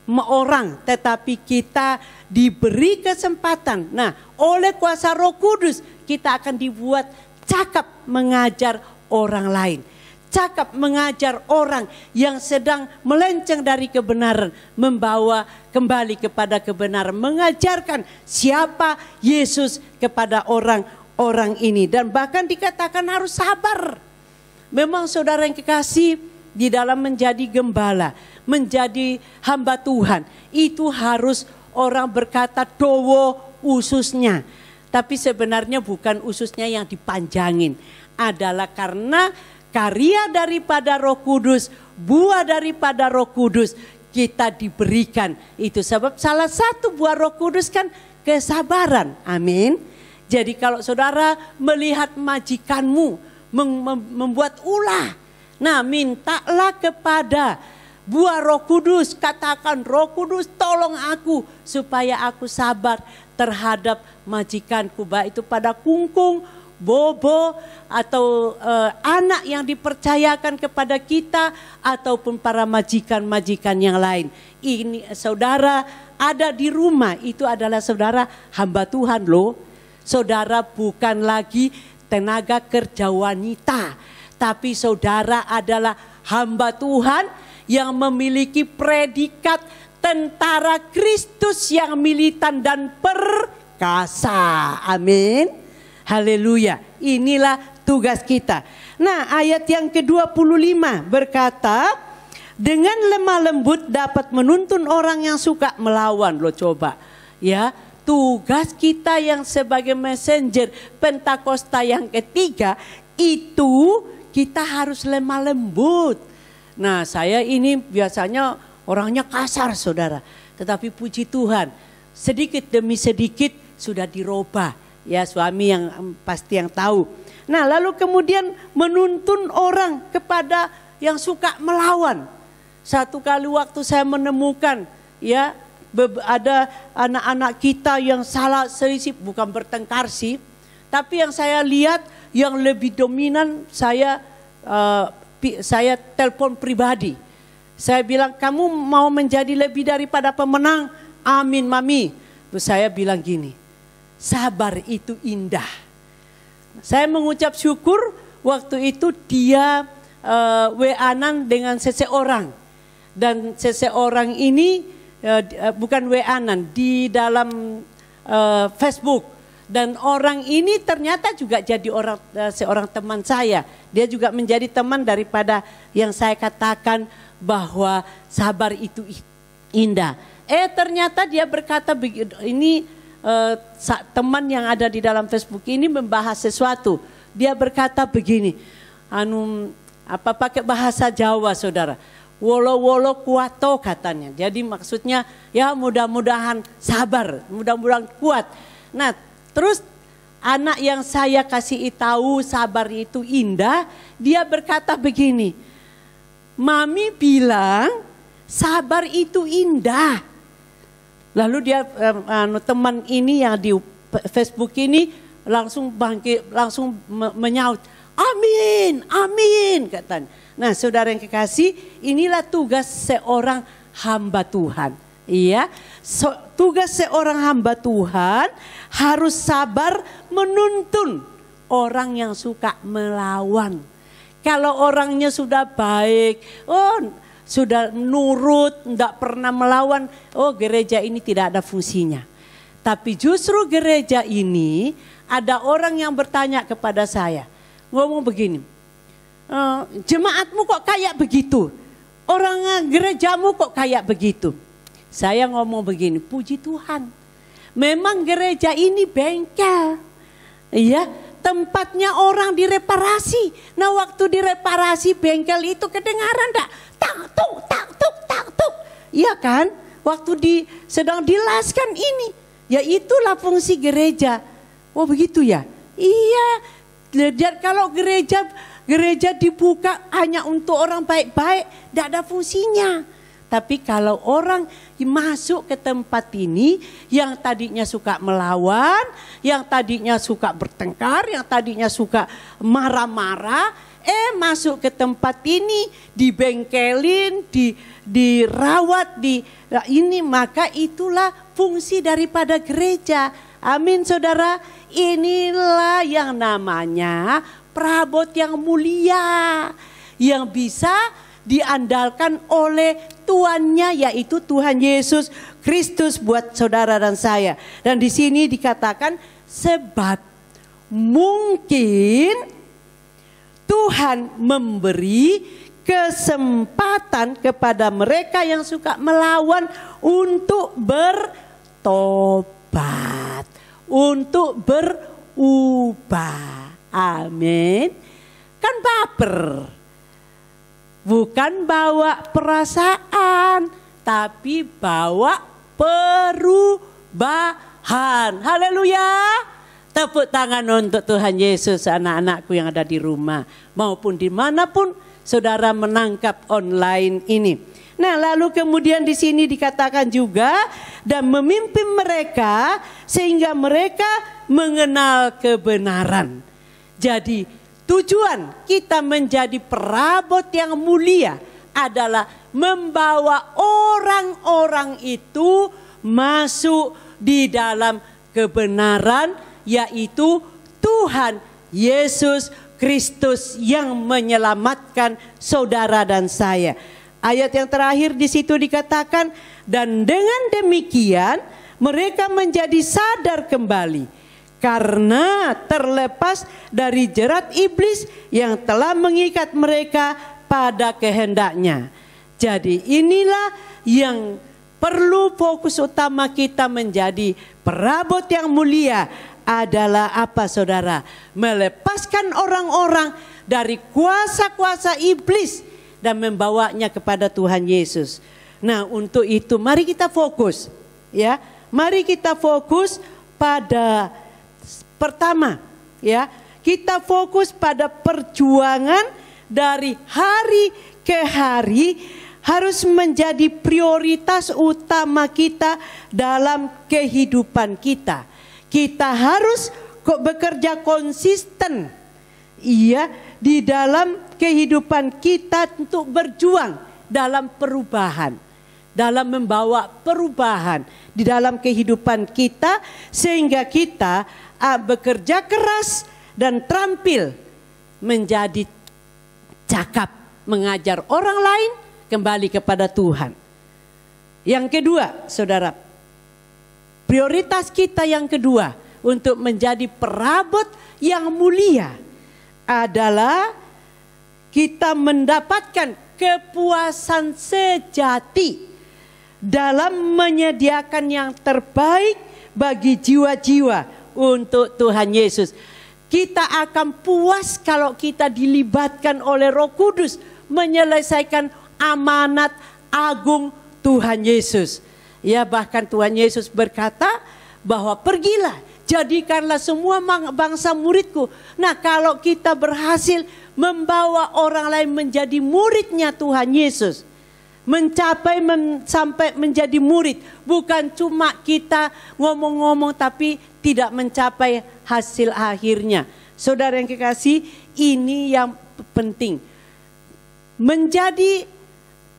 orang, tetapi kita diberi kesempatan. Nah, oleh kuasa Roh Kudus kita akan dibuat cakap mengajar orang lain. Cakap mengajar orang yang sedang melenceng dari kebenaran, membawa kembali kepada kebenaran, mengajarkan siapa Yesus kepada orang-orang ini. Dan bahkan dikatakan harus sabar. Memang saudara yang kekasih, di dalam menjadi gembala, menjadi hamba Tuhan, itu harus orang berkata dowo ususnya. Tapi sebenarnya bukan ususnya yang dipanjangin, adalah karena karya daripada Roh Kudus, buah daripada Roh Kudus kita diberikan. Itu sebab salah satu buah Roh Kudus kan kesabaran. Amin. Jadi kalau saudara melihat majikanmu membuat ulah, nah mintalah kepada buah Roh Kudus, katakan Roh Kudus tolong aku supaya aku sabar terhadap majikanku, baik itu pada kungkung, bobo, atau anak yang dipercayakan kepada kita, ataupun para majikan-majikan yang lain. Ini saudara ada di rumah, itu adalah saudara hamba Tuhan loh. Saudara bukan lagi tenaga kerja wanita, tapi saudara adalah hamba Tuhan yang memiliki predikat tentara Kristus yang militan dan perkasa. Amin. Haleluya. Inilah tugas kita. Nah, ayat yang ke-25 berkata, dengan lemah lembut dapat menuntun orang yang suka melawan. Loh coba, ya. Tugas kita yang sebagai messenger Pentakosta yang ketiga itu kita harus lemah lembut. Nah, saya ini biasanya orangnya kasar, saudara. Tetapi puji Tuhan, sedikit demi sedikit sudah dirubah. Ya, suami yang pasti yang tahu. Nah, lalu kemudian menuntun orang kepada yang suka melawan. Satu kali waktu saya menemukan, ya, ada anak-anak kita yang salah selisih, bukan bertengkar sih. Tapi yang saya lihat yang lebih dominan, saya telepon pribadi. Saya bilang, kamu mau menjadi lebih daripada pemenang? Amin, Mami. Terus saya bilang gini, sabar itu indah. Saya mengucap syukur waktu itu dia WA-an dengan seseorang. Dan seseorang ini bukan WA-an, di dalam Facebook. Dan orang ini ternyata juga jadi seorang teman saya. Dia juga menjadi teman daripada yang saya katakan bahwa sabar itu indah. Ternyata dia berkata ini teman yang ada di dalam Facebook ini membahas sesuatu. Dia berkata begini, pakai bahasa Jawa, saudara. Wolo-wolo kuato katanya. Jadi maksudnya ya mudah-mudahan sabar, mudah-mudahan kuat. Nah, terus anak yang saya kasih tahu sabar itu indah, dia berkata begini, Mami bilang sabar itu indah. Lalu dia teman ini yang di Facebook ini langsung bangkit, langsung menyaut, amin, amin katanya. Nah, saudara yang kekasih, inilah tugas seorang hamba Tuhan. Iya, tugas seorang hamba Tuhan harus sabar menuntun orang yang suka melawan. Kalau orangnya sudah baik, sudah nurut, tidak pernah melawan, gereja ini tidak ada fungsinya. Tapi justru gereja ini ada orang yang bertanya kepada saya, ngomong begini, jemaatmu kok kayak begitu? Orang gerejamu kok kayak begitu? Saya ngomong begini, puji Tuhan. Memang gereja ini bengkel. Iya, tempatnya orang direparasi. Nah, waktu direparasi bengkel itu kedengaran enggak? Tak tuk, tak tuk, tak tuk. Iya kan? Waktu sedang dilaskan ini. Ya itulah fungsi gereja. Oh begitu ya? Iya. Dan kalau gereja dibuka hanya untuk orang baik-baik, tidak ada fungsinya. Tapi kalau orang masuk ke tempat ini yang tadinya suka melawan, yang tadinya suka bertengkar, yang tadinya suka marah-marah, masuk ke tempat ini dibengkelin, dirawat, ini maka itulah fungsi daripada gereja. Amin, saudara. Inilah yang namanya perabot yang mulia, yang bisa diandalkan oleh tuannya, yaitu Tuhan Yesus Kristus buat saudara dan saya. Dan di sini dikatakan sebab mungkin Tuhan memberi kesempatan kepada mereka yang suka melawan untuk bertobat, untuk berubah. Amin. Kan baper. Bukan bawa perasaan, tapi bawa perubahan. Haleluya. Tepuk tangan untuk Tuhan Yesus, anak-anakku yang ada di rumah maupun dimanapun saudara menangkap online ini. Nah, lalu kemudian di sini dikatakan juga dan memimpin mereka sehingga mereka mengenal kebenaran. Jadi tujuan kita menjadi perabot yang mulia adalah membawa orang-orang itu masuk di dalam kebenaran, yaitu Tuhan Yesus Kristus yang menyelamatkan saudara dan saya. Ayat yang terakhir di situ dikatakan, dan dengan demikian mereka menjadi sadar kembali karena terlepas dari jerat iblis yang telah mengikat mereka pada kehendaknya. Jadi inilah yang perlu fokus utama kita menjadi perabot yang mulia adalah apa, saudara? Melepaskan orang-orang dari kuasa-kuasa iblis dan membawanya kepada Tuhan Yesus. Nah, untuk itu mari kita fokus, ya. Mari kita fokus pada pertama, ya. Kita fokus pada perjuangan dari hari ke hari harus menjadi prioritas utama kita dalam kehidupan kita. Kita harus bekerja konsisten, iya, di dalam kehidupan kita untuk berjuang dalam perubahan, dalam membawa perubahan di dalam kehidupan kita, sehingga kita bekerja keras dan terampil menjadi cakap mengajar orang lain kembali kepada Tuhan. Yang kedua, saudara, prioritas kita yang kedua untuk menjadi perabot yang mulia adalah kita mendapatkan kepuasan sejati dalam menyediakan yang terbaik bagi jiwa-jiwa untuk Tuhan Yesus. Kita akan puas kalau kita dilibatkan oleh Roh Kudus menyelesaikan amanat agung Tuhan Yesus. Ya, bahkan Tuhan Yesus berkata bahwa pergilah, jadikanlah semua bangsa muridku. Nah, kalau kita berhasil membawa orang lain menjadi muridnya Tuhan Yesus, sampai menjadi murid, bukan cuma kita ngomong-ngomong tapi tidak mencapai hasil akhirnya. Saudara yang kekasih, ini yang penting. Menjadi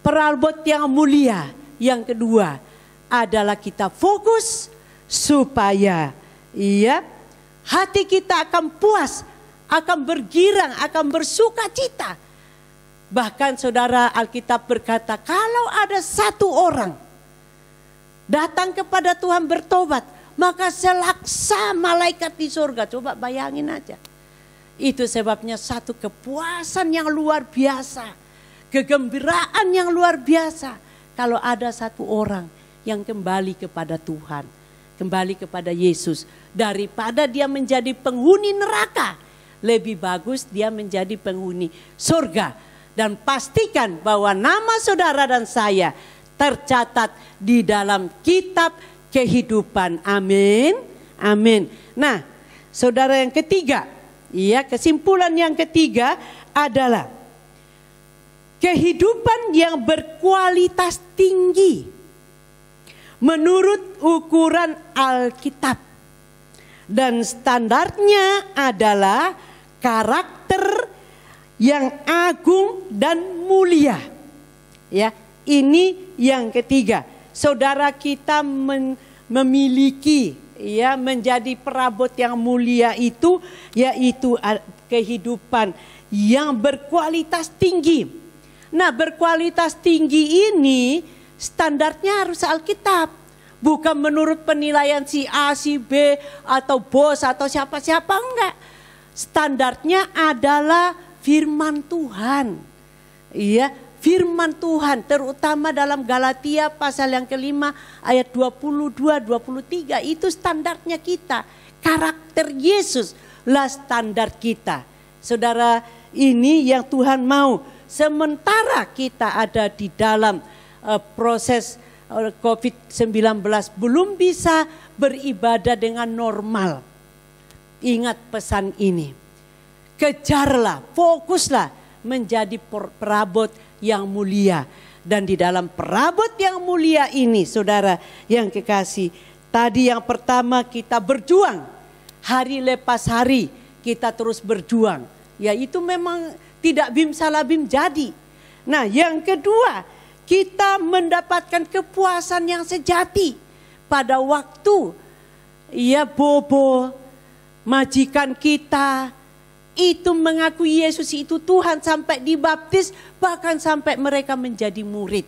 perabot yang mulia yang kedua adalah kita fokus supaya hati kita akan puas, akan bergirang, akan bersuka cita. Bahkan saudara, Alkitab berkata, kalau ada satu orang datang kepada Tuhan bertobat, maka selaksa malaikat di surga. Coba bayangin aja. Itu sebabnya satu kepuasan yang luar biasa, kegembiraan yang luar biasa kalau ada satu orang yang kembali kepada Tuhan, kembali kepada Yesus. Daripada dia menjadi penghuni neraka, lebih bagus dia menjadi penghuni surga. Dan pastikan bahwa nama saudara dan saya tercatat di dalam kitab kehidupan. Amin. Amin. Nah, saudara yang ketiga, kesimpulan yang ketiga adalah kehidupan yang berkualitas tinggi menurut ukuran Alkitab. Dan standarnya adalah karakter yang agung dan mulia. Ya, ini yang ketiga. Saudara kita memiliki menjadi perabot yang mulia itu, yaitu kehidupan yang berkualitas tinggi. Nah, berkualitas tinggi ini standarnya harus Alkitab. Bukan menurut penilaian si A, si B, atau bos, atau siapa-siapa, enggak. Standarnya adalah firman Tuhan. Firman Tuhan, terutama dalam Galatia pasal yang kelima ayat 22-23, itu standarnya kita. Karakter Yesus lah standar kita. Saudara, ini yang Tuhan mau. Sementara kita ada di dalam proses COVID-19, belum bisa beribadah dengan normal. Ingat pesan ini. Kejarlah, fokuslah menjadi perabot yang mulia. Dan di dalam perabot yang mulia ini, saudara yang kekasih, tadi yang pertama kita berjuang hari lepas hari kita terus berjuang. Ya itu memang tidak bim salah bim jadi. Nah yang kedua, kita mendapatkan kepuasan yang sejati pada waktu ya Bobo, majikan kita itu mengakui Yesus itu Tuhan sampai dibaptis, bahkan sampai mereka menjadi murid.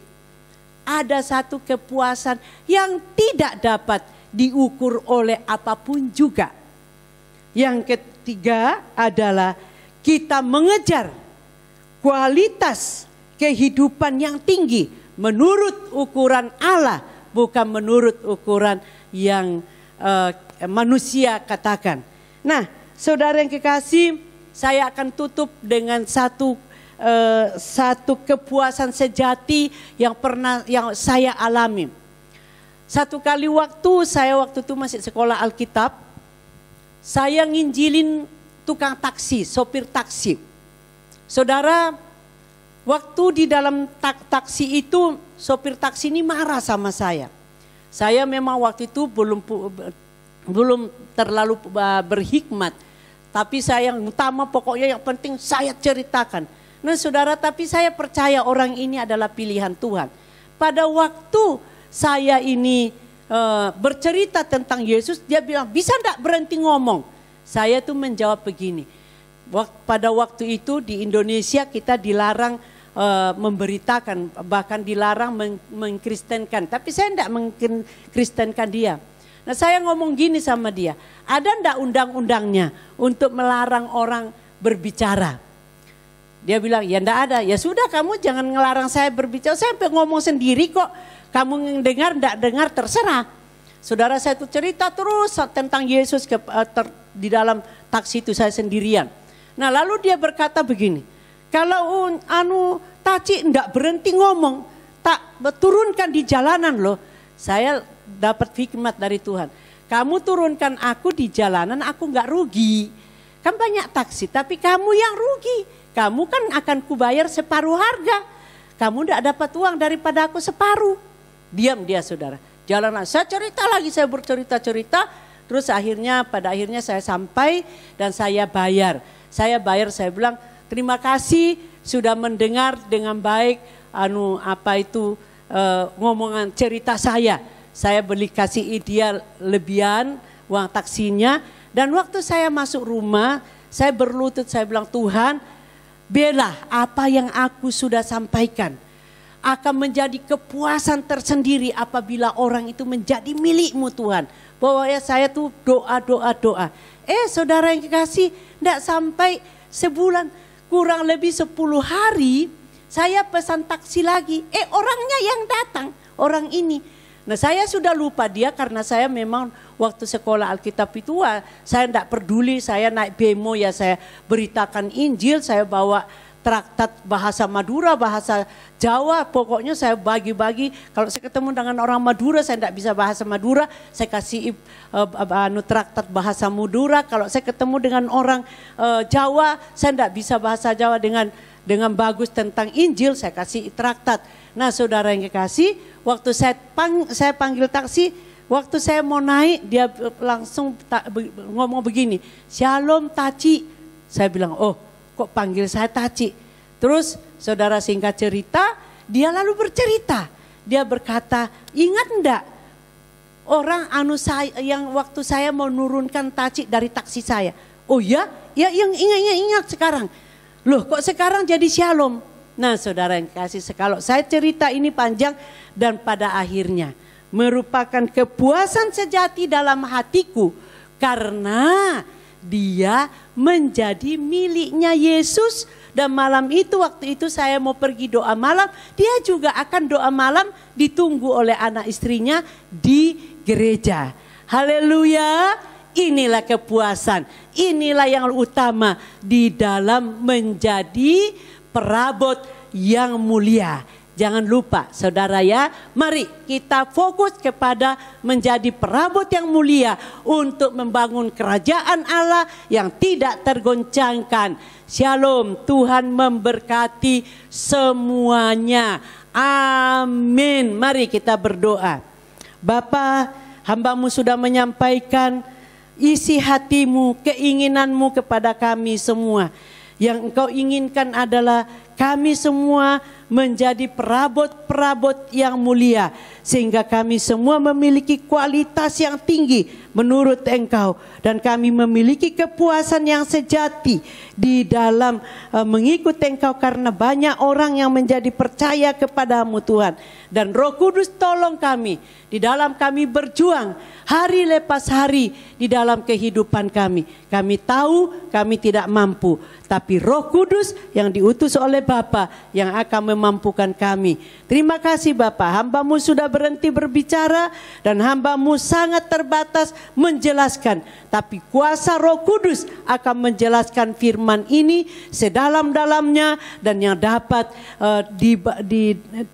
Ada satu kepuasan yang tidak dapat diukur oleh apapun juga. Yang ketiga adalah kita mengejar kualitas kehidupan yang tinggi menurut ukuran Allah, bukan menurut ukuran yang manusia katakan. Nah, saudara yang kekasih, saya akan tutup dengan satu kepuasan sejati yang saya alami. Satu kali waktu itu masih sekolah Alkitab, saya nginjilin tukang taksi, sopir taksi. Saudara, waktu di dalam taksi itu, sopir taksi ini marah sama saya. Saya memang waktu itu belum terlalu berhikmat, tapi saya yang utama pokoknya yang penting saya ceritakan. Nah saudara, tapi saya percaya orang ini adalah pilihan Tuhan. Pada waktu saya ini bercerita tentang Yesus, dia bilang, bisa enggak berhenti ngomong? Saya tuh menjawab begini, pada waktu itu di Indonesia kita dilarang memberitakan, bahkan dilarang mengkristenkan. Tapi saya enggak mengkristenkan dia. Nah saya ngomong gini sama dia, ada enggak undang-undangnya untuk melarang orang berbicara? Dia bilang, ya enggak ada. Ya sudah, kamu jangan ngelarang saya berbicara, saya ngomong sendiri kok. Kamu dengar, enggak dengar, terserah. Saudara, saya tuh cerita terus tentang Yesus di dalam taksi itu saya sendirian. Nah lalu dia berkata begini, kalau Taci enggak berhenti ngomong, tak turunkan di jalanan loh. Saya dapat hikmat dari Tuhan. Kamu turunkan aku di jalanan, aku enggak rugi. Kan banyak taksi, tapi kamu yang rugi. Kamu kan akan kubayar separuh harga. Kamu enggak dapat uang daripada aku separuh. Diam dia saudara. Jalan, saya cerita lagi, saya bercerita-cerita. Terus pada akhirnya saya sampai dan saya bayar. Saya bilang, terima kasih sudah mendengar dengan baik ngomongan cerita saya. Saya kasih dia lebihan uang taksinya. Dan waktu saya masuk rumah, saya berlutut, saya bilang, Tuhan, biarlah apa yang aku sudah sampaikan akan menjadi kepuasan tersendiri apabila orang itu menjadi milikmu Tuhan. Bahwa ya saya tuh doa. Saudara yang kekasih, tidak sampai sebulan, kurang lebih 10 hari, saya pesan taksi lagi. Orangnya yang datang, orang ini. Nah saya sudah lupa dia karena saya memang waktu sekolah Alkitab itu saya tidak peduli, saya naik bemo ya saya beritakan Injil, saya bawa traktat bahasa Madura, bahasa Jawa, pokoknya saya bagi-bagi. Kalau saya ketemu dengan orang Madura, saya tidak bisa bahasa Madura, saya kasih traktat bahasa Madura. Kalau saya ketemu dengan orang Jawa, saya tidak bisa bahasa Jawa dengan bagus tentang Injil, saya kasih traktat. Nah saudara yang kekasih, waktu saya panggil taksi, waktu saya mau naik, dia langsung ngomong begini, Shalom Taci. Saya bilang, oh kok panggil saya Taci? Terus saudara singkat cerita, dia lalu bercerita. Dia berkata, ingat enggak orang yang waktu saya mau nurunkan Taci dari taksi saya? Oh ya, ya yang ingat sekarang. Loh kok sekarang jadi Shalom? Nah saudara yang kasih, kalau saya cerita ini panjang dan pada akhirnya merupakan kepuasan sejati dalam hatiku karena dia menjadi miliknya Yesus. Dan malam itu, waktu itu saya mau pergi doa malam, dia juga akan doa malam ditunggu oleh anak istrinya di gereja. Haleluya, inilah kepuasan, inilah yang utama di dalam menjadi perabot yang mulia. Jangan lupa saudara ya, mari kita fokus kepada menjadi perabot yang mulia untuk membangun kerajaan Allah yang tidak tergoncangkan. Shalom, Tuhan memberkati semuanya. Amin. Mari kita berdoa. Bapa, hamba-Mu sudah menyampaikan isi hatimu, keinginanmu kepada kami semua. Yang engkau inginkan adalah kami semua menjadi perabot-perabot yang mulia, sehingga kami semua memiliki kualitas yang tinggi menurut engkau, dan kami memiliki kepuasan yang sejati di dalam mengikuti engkau, karena banyak orang yang menjadi percaya kepadamu Tuhan. Dan Roh Kudus tolong kami di dalam kami berjuang hari lepas hari di dalam kehidupan kami. Kami tahu kami tidak mampu, tapi Roh Kudus yang diutus oleh Bapa yang akan memampukan kami. Terima kasih Bapa, hamba-Mu sudah berhenti berbicara dan hamba-Mu sangat terbatas menjelaskan, tapi kuasa Roh Kudus akan menjelaskan firman ini sedalam-dalamnya, dan yang dapat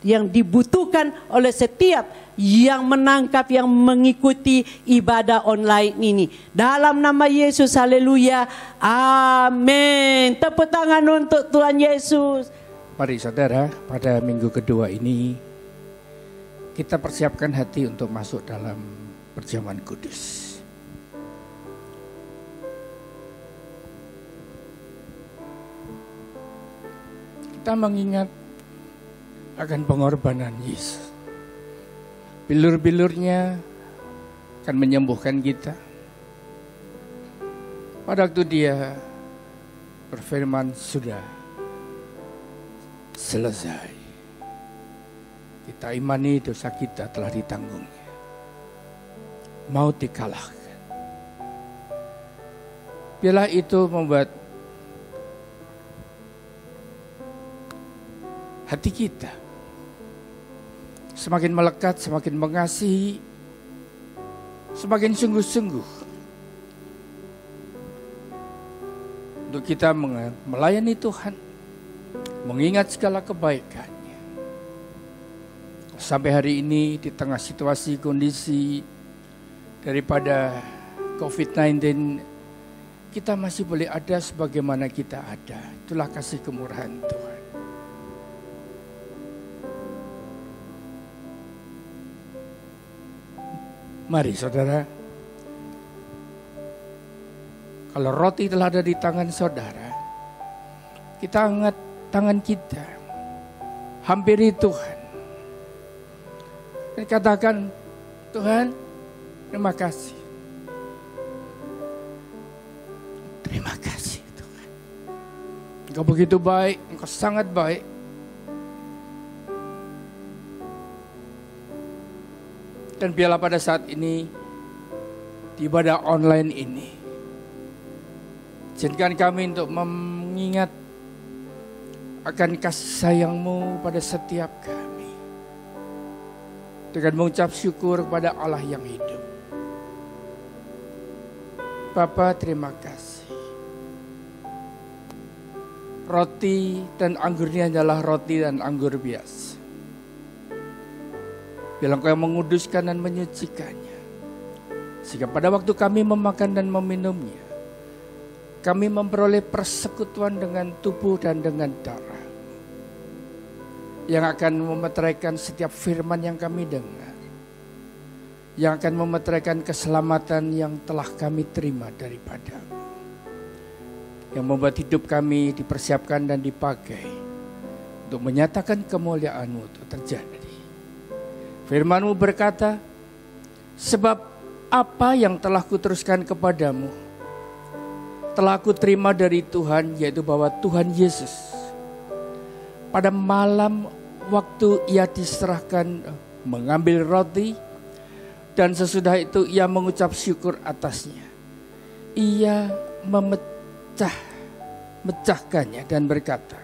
yang dibutuhkan oleh setiap yang menangkap, yang mengikuti ibadah online ini. Dalam nama Yesus, haleluya, amin. Tepuk tangan untuk Tuhan Yesus. Mari saudara, pada minggu kedua ini kita persiapkan hati untuk masuk dalam perjamuan kudus. Kita mengingat akan pengorbanan Yesus. Bilur-bilurnya akan menyembuhkan kita. Pada waktu dia berfirman, sudah selesai. Kita imani dosa kita telah ditanggungnya. Maut dikalahkan. Biarlah itu membuat hati kita semakin melekat, semakin mengasihi, semakin sungguh-sungguh untuk kita melayani Tuhan, mengingat segala kebaikannya. Sampai hari ini di tengah situasi kondisi daripada COVID-19, kita masih boleh ada sebagaimana kita ada. Itulah kasih kemurahan Tuhan. Mari saudara, kalau roti telah ada di tangan saudara, kita angkat tangan kita, hampiri Tuhan, dan katakan, Tuhan, terima kasih. Terima kasih Tuhan. Engkau begitu baik, Engkau sangat baik. Dan biarlah pada saat ini, di ibadah online ini, izinkan kami untuk mengingat akan kasih sayang-Mu pada setiap kami. Dengan mengucap syukur kepada Allah yang hidup. Bapa, terima kasih. Roti dan anggurnya adalah roti dan anggur biasa. Biarlah Engkau yang menguduskan dan menyucikannya. Sehingga pada waktu kami memakan dan meminumnya, kami memperoleh persekutuan dengan tubuh dan dengan darah, yang akan memeteraikan setiap firman yang kami dengar, yang akan memeteraikan keselamatan yang telah kami terima daripada-Mu, yang membuat hidup kami dipersiapkan dan dipakai untuk menyatakan kemuliaan-Mu itu terjadi. Firman-Mu berkata, sebab apa yang telah kuteruskan kepadamu, telah aku terima dari Tuhan, yaitu bahwa Tuhan Yesus, pada malam waktu Ia diserahkan, mengambil roti, dan sesudah itu Ia mengucap syukur atasnya. Ia memecahkannya dan berkata,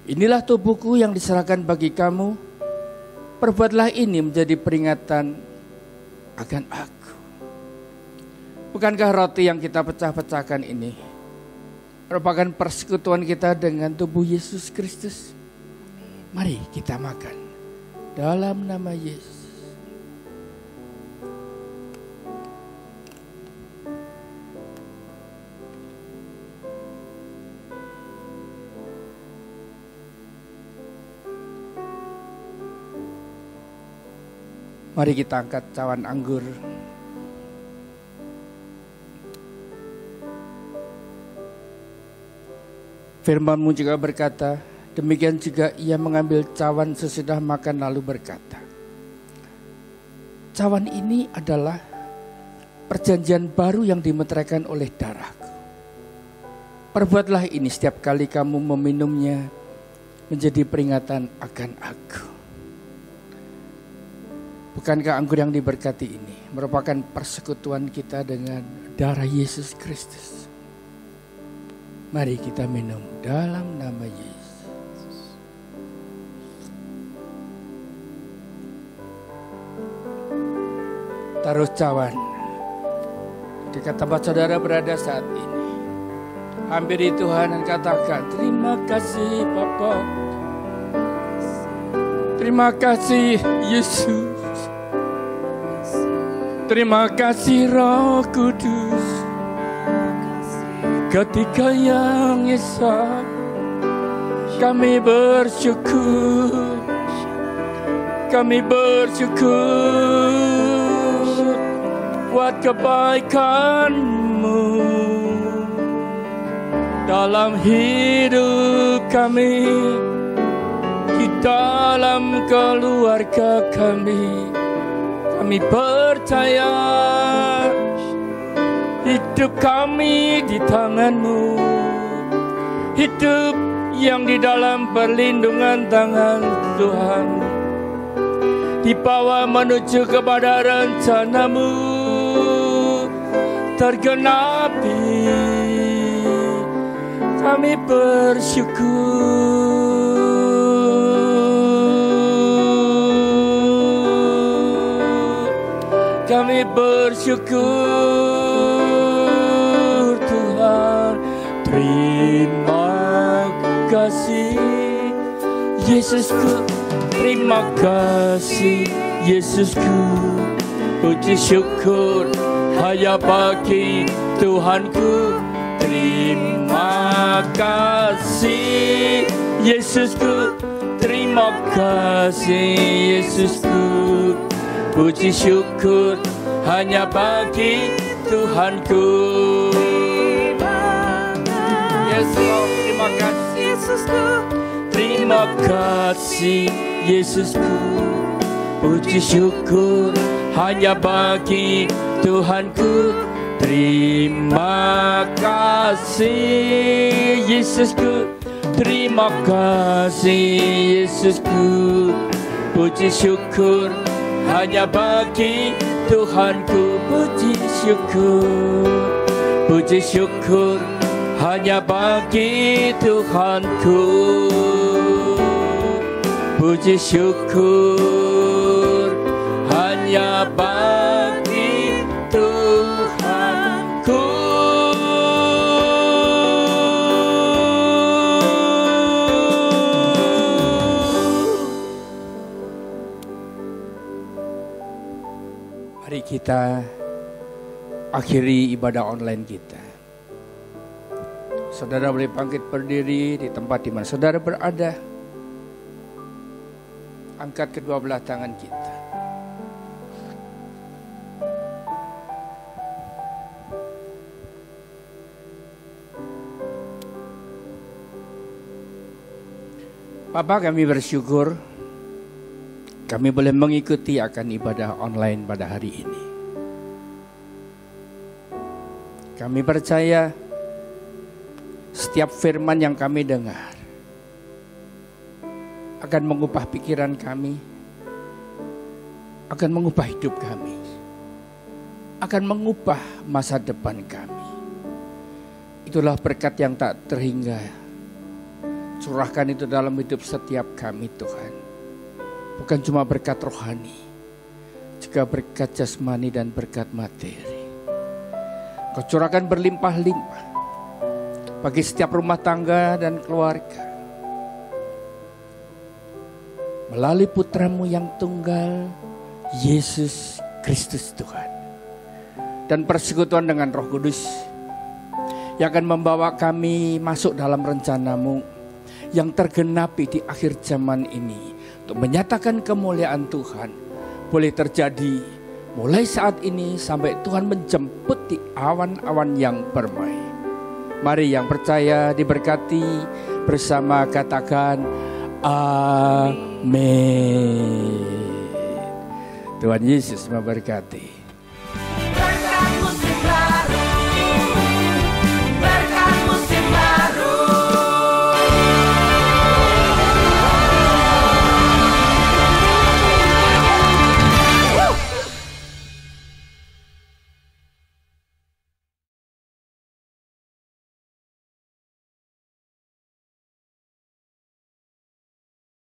inilah tubuhku yang diserahkan bagi kamu. Perbuatlah ini menjadi peringatan akan aku. Bukankah roti yang kita pecah-pecahkan ini merupakan persekutuan kita dengan tubuh Yesus Kristus? Mari kita makan dalam nama Yesus. Mari kita angkat cawan anggur. Firman-Mu juga berkata, demikian juga ia mengambil cawan sesudah makan lalu berkata, cawan ini adalah perjanjian baru yang dimeteraikan oleh darahku. Perbuatlah ini setiap kali kamu meminumnya menjadi peringatan akan aku. Bukankah anggur yang diberkati ini merupakan persekutuan kita dengan darah Yesus Kristus? Mari kita minum dalam nama Yesus. Taruh cawan di tempat saudara berada saat ini. Hampiri Tuhan dan katakan, terima kasih Bapa. Terima kasih Yesus. Terima kasih Roh Kudus. Ketika yang Esa kami bersyukur. Kami bersyukur buat kebaikan-Mu dalam hidup kami, di dalam keluarga kami. Kami percaya hidup kami di tangan-Mu, hidup yang di dalam perlindungan tangan Tuhan, dibawa menuju kepada rencana-Mu tergenapi. Kami bersyukur. Kami bersyukur Tuhan. Terima kasih Yesusku. Terima kasih Yesusku. Puji syukur hanya bagi Tuhanku. Terima kasih Yesusku. Terima kasih Yesusku. Puji syukur hanya bagi Tuhanku. Yes Lord, terima kasih Yesusku. Terima kasih Yesusku. Puji syukur hanya bagi Tuhanku. Terima kasih Yesusku. Terima kasih Yesusku. Puji syukur hanya bagi Tuhanku. Puji syukur hanya bagi Tuhanku. Puji syukur hanya bagi Tuhanku. Mari kita akhiri ibadah online kita. Saudara boleh bangkit berdiri di tempat di mana saudara berada. Angkat kedua belah tangan kita. Bapa, kami bersyukur kami boleh mengikuti akan ibadah online pada hari ini. Kami percaya setiap firman yang kami dengar akan mengubah pikiran kami, akan mengubah hidup kami, akan mengubah masa depan kami. Itulah berkat yang tak terhingga. Curahkan itu dalam hidup setiap kami Tuhan. Bukan cuma berkat rohani, juga berkat jasmani dan berkat materi. Kau curahkan berlimpah-limpah bagi setiap rumah tangga dan keluarga. Melalui putra-Mu yang tunggal, Yesus Kristus Tuhan. Dan persekutuan dengan Roh Kudus yang akan membawa kami masuk dalam rencana-Mu yang tergenapi di akhir zaman ini. Untuk menyatakan kemuliaan Tuhan boleh terjadi mulai saat ini sampai Tuhan menjemput di awan-awan yang permai. Mari yang percaya diberkati bersama katakan amin. Tuhan Yesus memberkati.